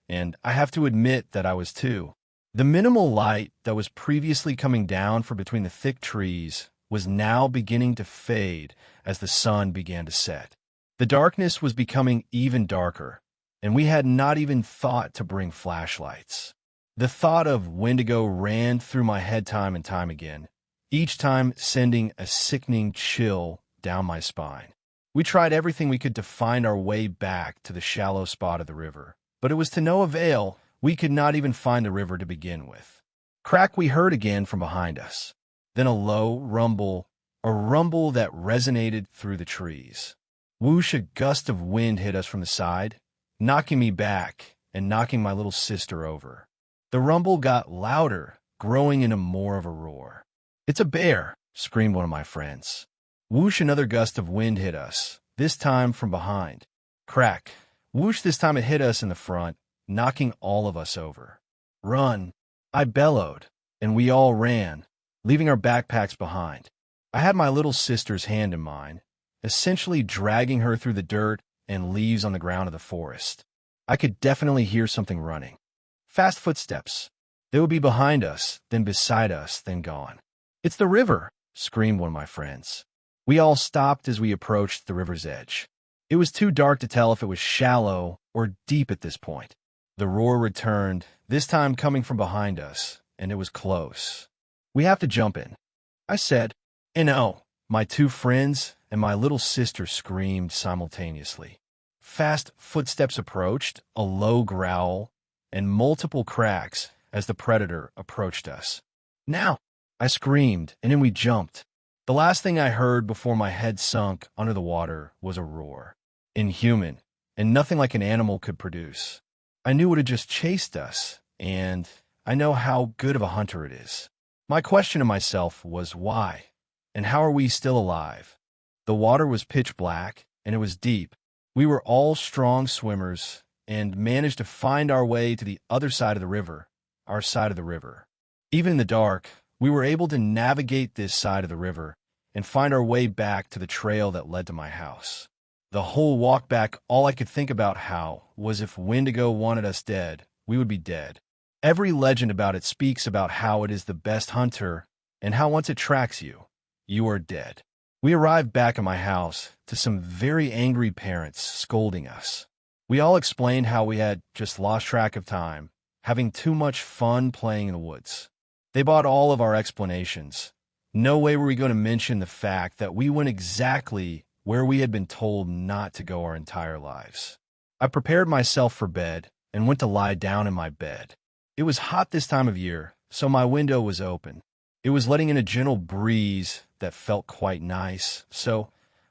and I have to admit that I was too. The minimal light that was previously coming down from between the thick trees was now beginning to fade as the sun began to set. The darkness was becoming even darker, and we had not even thought to bring flashlights. The thought of Wendigo ran through my head time and time again, each time sending a sickening chill down my spine. We tried everything we could to find our way back to the shallow spot of the river, but it was to no avail. We could not even find the river to begin with. Crack we heard again from behind us, then a low rumble, a rumble that resonated through the trees. Whoosh, a gust of wind hit us from the side, knocking me back and knocking my little sister over. The rumble got louder, growing into more of a roar. "It's a bear!" screamed one of my friends. Whoosh, another gust of wind hit us, this time from behind. Crack. Whoosh, this time it hit us in the front, knocking all of us over. "Run!" I bellowed, and we all ran, leaving our backpacks behind. I had my little sister's hand in mine, essentially dragging her through the dirt and leaves on the ground of the forest. I could definitely hear something running. Fast footsteps. They would be behind us, then beside us, then gone. "It's the river!" screamed one of my friends. We all stopped as we approached the river's edge. It was too dark to tell if it was shallow or deep at this point. The roar returned, this time coming from behind us, and it was close. "We have to jump in," I said. And oh, my two friends and my little sister screamed simultaneously. Fast footsteps approached, a low growl, and multiple cracks as the predator approached us. "Now!" I screamed, and then we jumped. The last thing I heard before my head sunk under the water was a roar. Inhuman, and nothing like an animal could produce. I knew it had just chased us, and I know how good of a hunter it is. My question to myself was why, and how are we still alive? The water was pitch black, and it was deep. We were all strong swimmers, and managed to find our way to the other side of the river, our side of the river. Even in the dark, we were able to navigate this side of the river and find our way back to the trail that led to my house. The whole walk back, all I could think about how was if Wendigo wanted us dead, we would be dead. Every legend about it speaks about how it is the best hunter and how once it tracks you, you are dead. We arrived back at my house to some very angry parents scolding us. We all explained how we had just lost track of time, having too much fun playing in the woods. They bought all of our explanations. No way were we going to mention the fact that we went exactly where we had been told not to go our entire lives. I prepared myself for bed and went to lie down in my bed. It was hot this time of year, so my window was open. It was letting in a gentle breeze that felt quite nice, so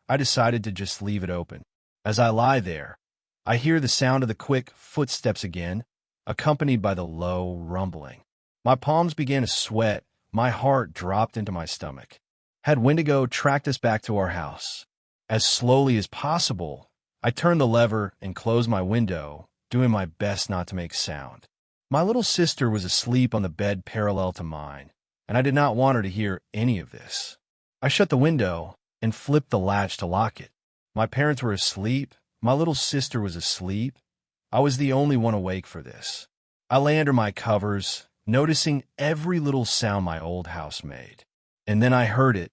I decided to just leave it open. As I lie there, I hear the sound of the quick footsteps again, accompanied by the low rumbling. My palms began to sweat. My heart dropped into my stomach. Had Wendigo tracked us back to our house? As slowly as possible, I turned the lever and closed my window, doing my best not to make sound. My little sister was asleep on the bed parallel to mine, and I did not want her to hear any of this. I shut the window and flipped the latch to lock it. My parents were asleep. My little sister was asleep. I was the only one awake for this. I lay under my covers, noticing every little sound my old house made. And then I heard it.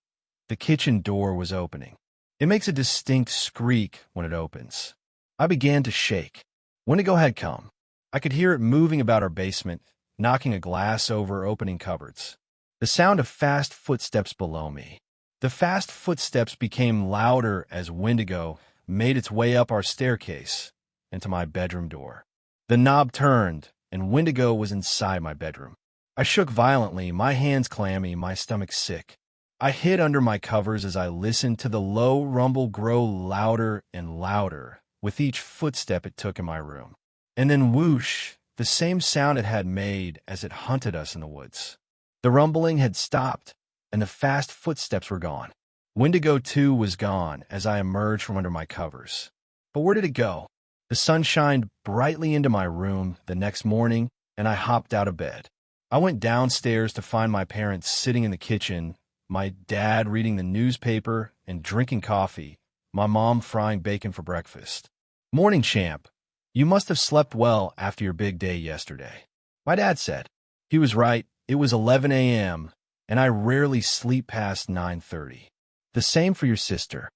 The kitchen door was opening. It makes a distinct squeak when it opens. I began to shake. Wendigo had come. I could hear it moving about our basement, knocking a glass over, opening cupboards. The sound of fast footsteps below me. The fast footsteps became louder as Wendigo made its way up our staircase into my bedroom door. The knob turned, and Wendigo was inside my bedroom. I shook violently, my hands clammy, my stomach sick. I hid under my covers as I listened to the low rumble grow louder and louder with each footstep it took in my room. And then whoosh, the same sound it had made as it hunted us in the woods. The rumbling had stopped, and the fast footsteps were gone. Wendigo, too, was gone as I emerged from under my covers. But where did it go? The sun shined brightly into my room the next morning, and I hopped out of bed. I went downstairs to find my parents sitting in the kitchen, my dad reading the newspaper and drinking coffee, my mom frying bacon for breakfast. "Morning, champ. You must have slept well after your big day yesterday," my dad said. He was right. It was 11 a.m., and I rarely sleep past 9:30. "The same for your sister,"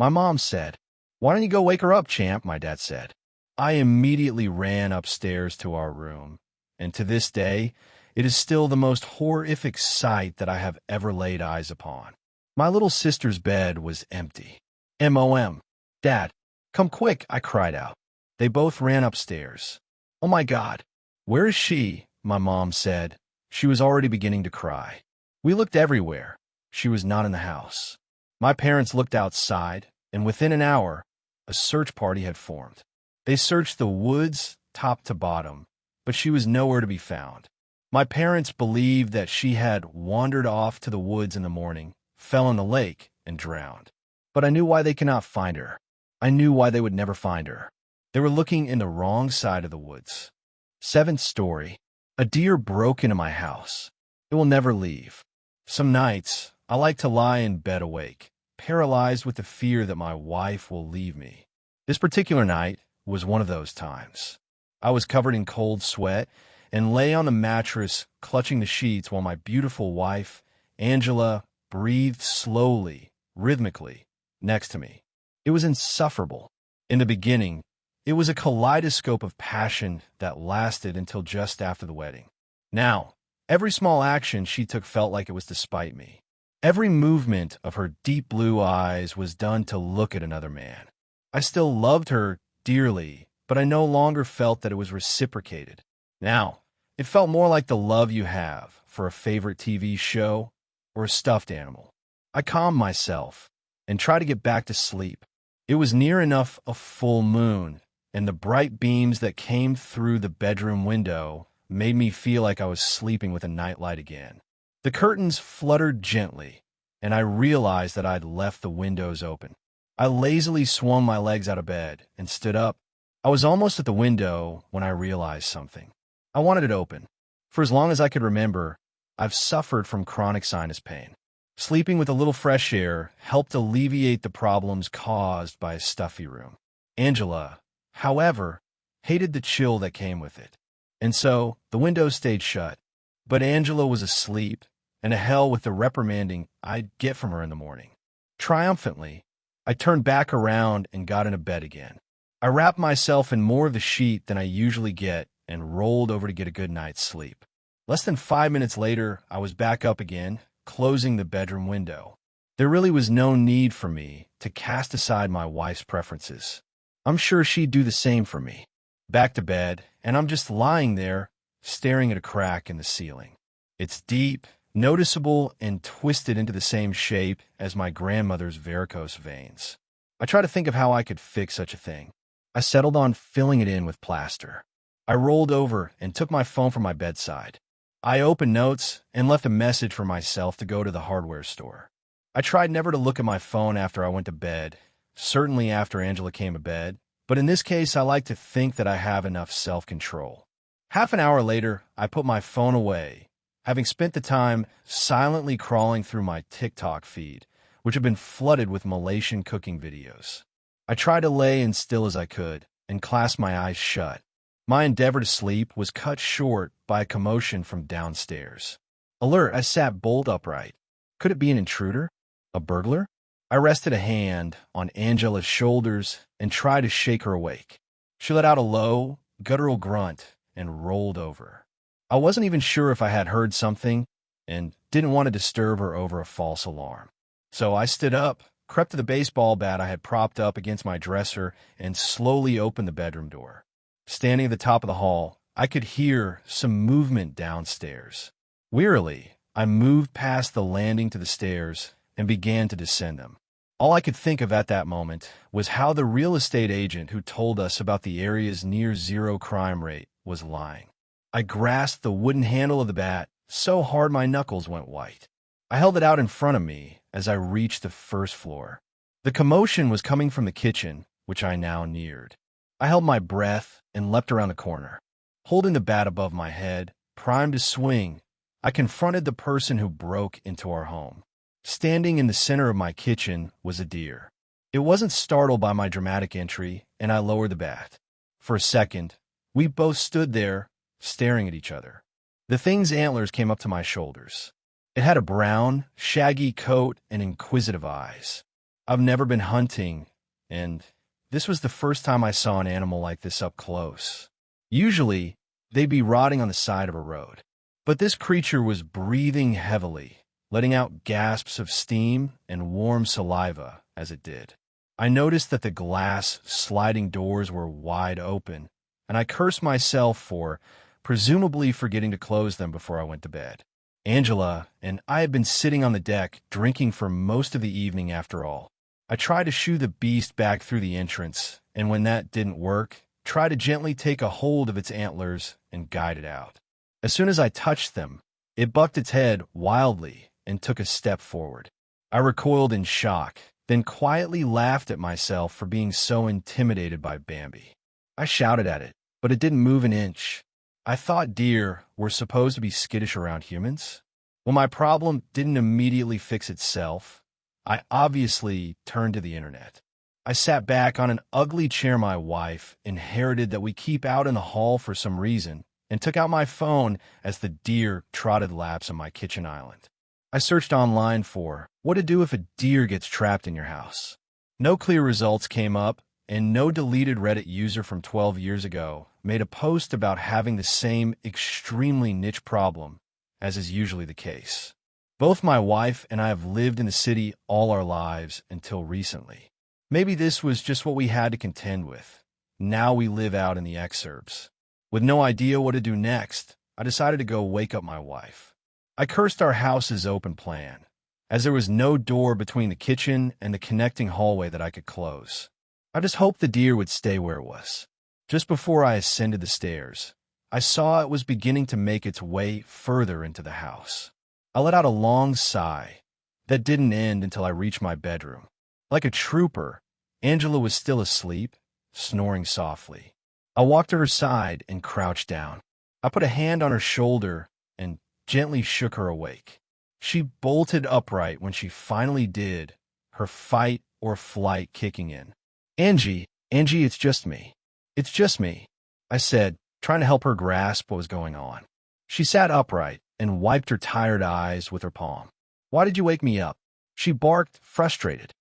my mom said. "Why don't you go wake her up, champ?" my dad said. I immediately ran upstairs to our room, and to this day, it is still the most horrific sight that I have ever laid eyes upon. My little sister's bed was empty. "Mom, Dad, come quick," I cried out. They both ran upstairs. "Oh my God, where is she?" my mom said. She was already beginning to cry. We looked everywhere. She was not in the house. My parents looked outside, and within an hour, a search party had formed. They searched the woods top to bottom, but she was nowhere to be found. My parents believed that she had wandered off to the woods in the morning, fell in the lake, and drowned. But I knew why they could not find her. I knew why they would never find her. They were looking in the wrong side of the woods. Seventh story. A deer broke into my house. It will never leave. Some nights, I like to lie in bed awake, paralyzed with the fear that my wife will leave me. This particular night was one of those times. I was covered in cold sweat and lay on the mattress clutching the sheets while my beautiful wife, Angela, breathed slowly, rhythmically, next to me. It was insufferable. In the beginning, it was a kaleidoscope of passion that lasted until just after the wedding. Now, every small action she took felt like it was to spite me. Every movement of her deep blue eyes was done to look at another man. I still loved her dearly, but I no longer felt that it was reciprocated. Now, it felt more like the love you have for a favorite TV show or a stuffed animal. I calmed myself and tried to get back to sleep. It was near enough a full moon, and the bright beams that came through the bedroom window made me feel like I was sleeping with a nightlight again. The curtains fluttered gently, and I realized that I'd left the windows open. I lazily swung my legs out of bed and stood up. I was almost at the window when I realized something. I wanted it open. For as long as I could remember, I've suffered from chronic sinus pain. Sleeping with a little fresh air helped alleviate the problems caused by a stuffy room. Angela, however, hated the chill that came with it, and so the window stayed shut. But Angela was asleep, and to hell with the reprimanding I'd get from her in the morning. Triumphantly, I turned back around and got into bed again. I wrapped myself in more of the sheet than I usually get and rolled over to get a good night's sleep. Less than 5 minutes later, I was back up again, closing the bedroom window. There really was no need for me to cast aside my wife's preferences. I'm sure she'd do the same for me. Back to bed, and I'm just lying there, staring at a crack in the ceiling. It's deep, noticeable, and twisted into the same shape as my grandmother's varicose veins. I try to think of how I could fix such a thing. I settled on filling it in with plaster. I rolled over and took my phone from my bedside. I opened notes and left a message for myself to go to the hardware store. I tried never to look at my phone after I went to bed, certainly after Angela came to bed, but in this case I like to think that I have enough self-control. Half an hour later, I put my phone away, having spent the time silently crawling through my TikTok feed, which had been flooded with Malaysian cooking videos. I tried to lay as still as I could and clasp my eyes shut. My endeavor to sleep was cut short by a commotion from downstairs. Alert, I sat bolt upright. Could it be an intruder? A burglar? I rested a hand on Angela's shoulders and tried to shake her awake. She let out a low, guttural grunt and rolled over. I wasn't even sure if I had heard something and didn't want to disturb her over a false alarm. So I stood up, crept to the baseball bat I had propped up against my dresser, and slowly opened the bedroom door. Standing at the top of the hall, I could hear some movement downstairs. Wearily, I moved past the landing to the stairs and began to descend them. All I could think of at that moment was how the real estate agent who told us about the area's near-zero crime rate was lying. I grasped the wooden handle of the bat so hard my knuckles went white. I held it out in front of me as I reached the first floor. The commotion was coming from the kitchen, which I now neared. I held my breath and leapt around the corner. Holding the bat above my head, primed to swing, I confronted the person who broke into our home. Standing in the center of my kitchen was a deer. It wasn't startled by my dramatic entry, and I lowered the bat. For a second, we both stood there, staring at each other. The thing's antlers came up to my shoulders. It had a brown, shaggy coat and inquisitive eyes. I've never been hunting, and this was the first time I saw an animal like this up close. Usually, they'd be rotting on the side of a road. But this creature was breathing heavily, letting out gasps of steam and warm saliva as it did. I noticed that the glass sliding doors were wide open, and I cursed myself for presumably forgetting to close them before I went to bed. Angela and I had been sitting on the deck drinking for most of the evening after all. I tried to shoo the beast back through the entrance, and when that didn't work, tried to gently take a hold of its antlers and guide it out. As soon as I touched them, it bucked its head wildly and took a step forward. I recoiled in shock, then quietly laughed at myself for being so intimidated by Bambi. I shouted at it, but it didn't move an inch. I thought deer were supposed to be skittish around humans. When my problem didn't immediately fix itself, I obviously turned to the internet. I sat back on an ugly chair my wife inherited that we keep out in the hall for some reason, and took out my phone as the deer trotted laps on my kitchen island. I searched online for what to do if a deer gets trapped in your house. No clear results came up, and no deleted Reddit user from 12 years ago made a post about having the same extremely niche problem, as is usually the case. Both my wife and I have lived in the city all our lives until recently. Maybe this was just what we had to contend with. Now we live out in the exurbs. With no idea what to do next, I decided to go wake up my wife. I cursed our house's open plan, as there was no door between the kitchen and the connecting hallway that I could close. I just hoped the deer would stay where it was. Just before I ascended the stairs, I saw it was beginning to make its way further into the house. I let out a long sigh that didn't end until I reached my bedroom. Like a trooper, Angela was still asleep, snoring softly. I walked to her side and crouched down. I put a hand on her shoulder and gently shook her awake. She bolted upright when she finally did, her fight or flight kicking in. Angie, it's just me. It's just me, I said, trying to help her grasp what was going on. She sat upright and wiped her tired eyes with her palm. Why did you wake me up? She barked, frustrated.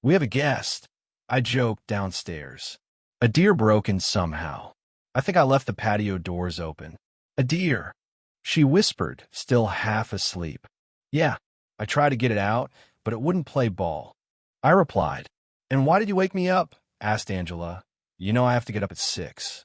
We have a guest, I joked downstairs. A deer broke in somehow. I think I left the patio doors open. A deer, she whispered, still half asleep. Yeah, I tried to get it out, but it wouldn't play ball. I replied. And why did you wake me up? Asked Angela. You know I have to get up at 6.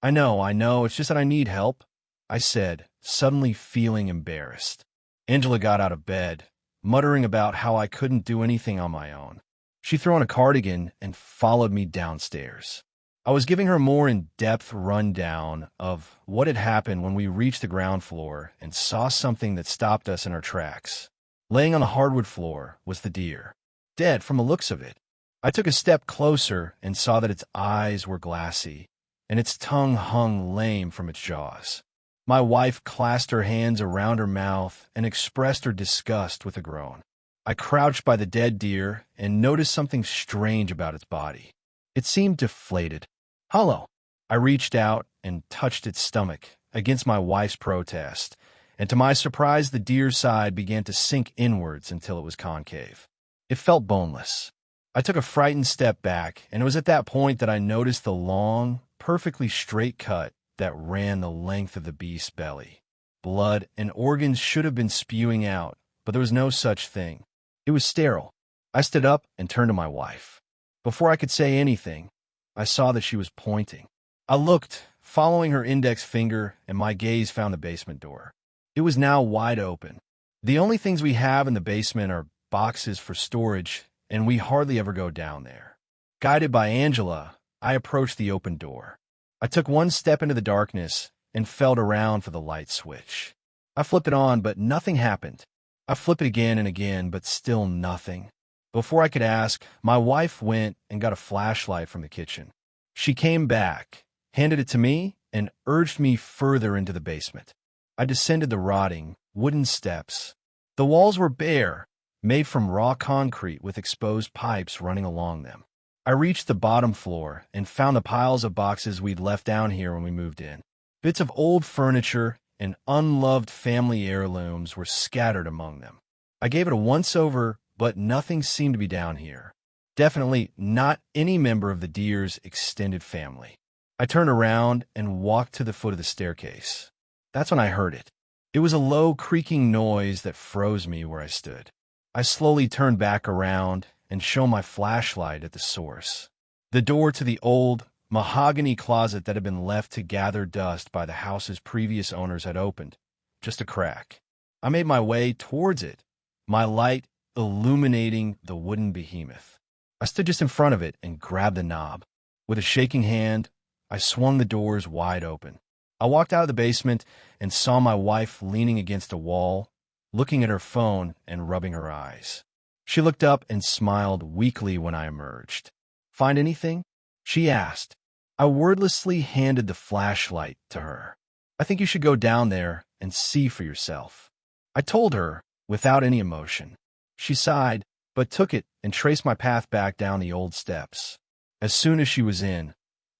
I know, it's just that I need help, I said, suddenly feeling embarrassed. Angela got out of bed, muttering about how I couldn't do anything on my own. She threw on a cardigan and followed me downstairs. I was giving her a more in-depth rundown of what had happened when we reached the ground floor and saw something that stopped us in our tracks. Laying on the hardwood floor was the deer, dead from the looks of it. I took a step closer and saw that its eyes were glassy, and its tongue hung lame from its jaws. My wife clasped her hands around her mouth and expressed her disgust with a groan. I crouched by the dead deer and noticed something strange about its body. It seemed deflated, hollow. I reached out and touched its stomach against my wife's protest, and to my surprise, the deer's side began to sink inwards until it was concave. It felt boneless. I took a frightened step back, and it was at that point that I noticed the long, perfectly straight cut that ran the length of the beast's belly. Blood and organs should have been spewing out, but there was no such thing. It was sterile. I stood up and turned to my wife. Before I could say anything, I saw that she was pointing. I looked, following her index finger, and my gaze found the basement door. It was now wide open. The only things we have in the basement are boxes for storage, and we hardly ever go down there. Guided by Angela, I approached the open door. I took one step into the darkness and felt around for the light switch. I flipped it on, but nothing happened. I flipped it again and again, but still nothing. Before I could ask, my wife went and got a flashlight from the kitchen. She came back, handed it to me, and urged me further into the basement. I descended the rotting, wooden steps. The walls were bare, made from raw concrete with exposed pipes running along them. I reached the bottom floor and found the piles of boxes we'd left down here when we moved in. Bits of old furniture and unloved family heirlooms were scattered among them. I gave it a once-over, but nothing seemed to be down here. Definitely not any member of the deer's extended family. I turned around and walked to the foot of the staircase. That's when I heard it. It was a low, creaking noise that froze me where I stood. I slowly turned back around and shone my flashlight at the source. The door to the old, mahogany closet that had been left to gather dust by the house's previous owners had opened, just a crack. I made my way towards it, my light illuminating the wooden behemoth. I stood just in front of it and grabbed the knob. With a shaking hand, I swung the doors wide open. I walked out of the basement and saw my wife leaning against a wall, looking at her phone and rubbing her eyes. She looked up and smiled weakly when I emerged. "Find anything?" she asked. I wordlessly handed the flashlight to her. "I think you should go down there and see for yourself," I told her without any emotion. She sighed, but took it and traced my path back down the old steps. As soon as she was in,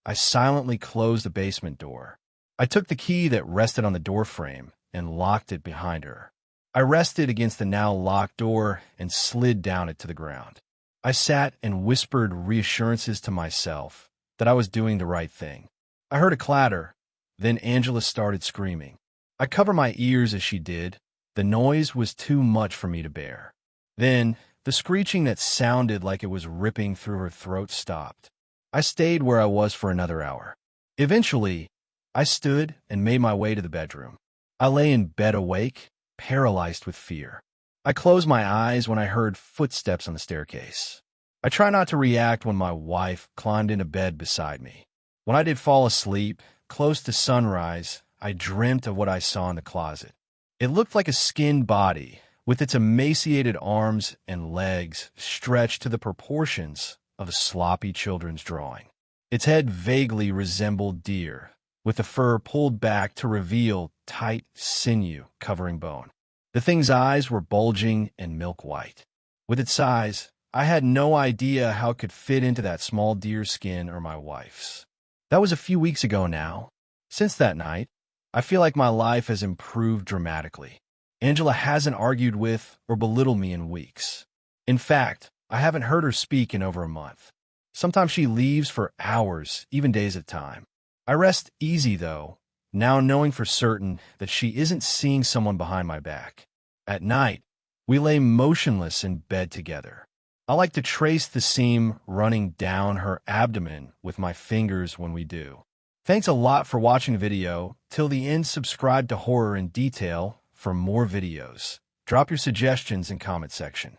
I silently closed the basement door. I took the key that rested on the doorframe and locked it behind her. I rested against the now locked door and slid down it to the ground. I sat and whispered reassurances to myself that I was doing the right thing. I heard a clatter, then Angela started screaming. I covered my ears as she did. The noise was too much for me to bear. Then, the screeching that sounded like it was ripping through her throat stopped. I stayed where I was for another hour. Eventually, I stood and made my way to the bedroom. I lay in bed awake, paralyzed with fear. I closed my eyes when I heard footsteps on the staircase. I try not to react when my wife climbed into bed beside me. When I did fall asleep, close to sunrise, I dreamt of what I saw in the closet. It looked like a skinned body, with its emaciated arms and legs stretched to the proportions of a sloppy children's drawing. Its head vaguely resembled deer, with the fur pulled back to reveal tight sinew covering bone. The thing's eyes were bulging and milk white. With its size, I had no idea how it could fit into that small deer's skin or my wife's. That was a few weeks ago now. Since that night, I feel like my life has improved dramatically. Angela hasn't argued with or belittled me in weeks. In fact, I haven't heard her speak in over a month. Sometimes she leaves for hours, even days at a time. I rest easy, though, now knowing for certain that she isn't seeing someone behind my back. At night, we lay motionless in bed together. I like to trace the seam running down her abdomen with my fingers when we do. Thanks a lot for watching the video. Till the end, subscribe to Horror in Detail for more videos. Drop your suggestions in comment section.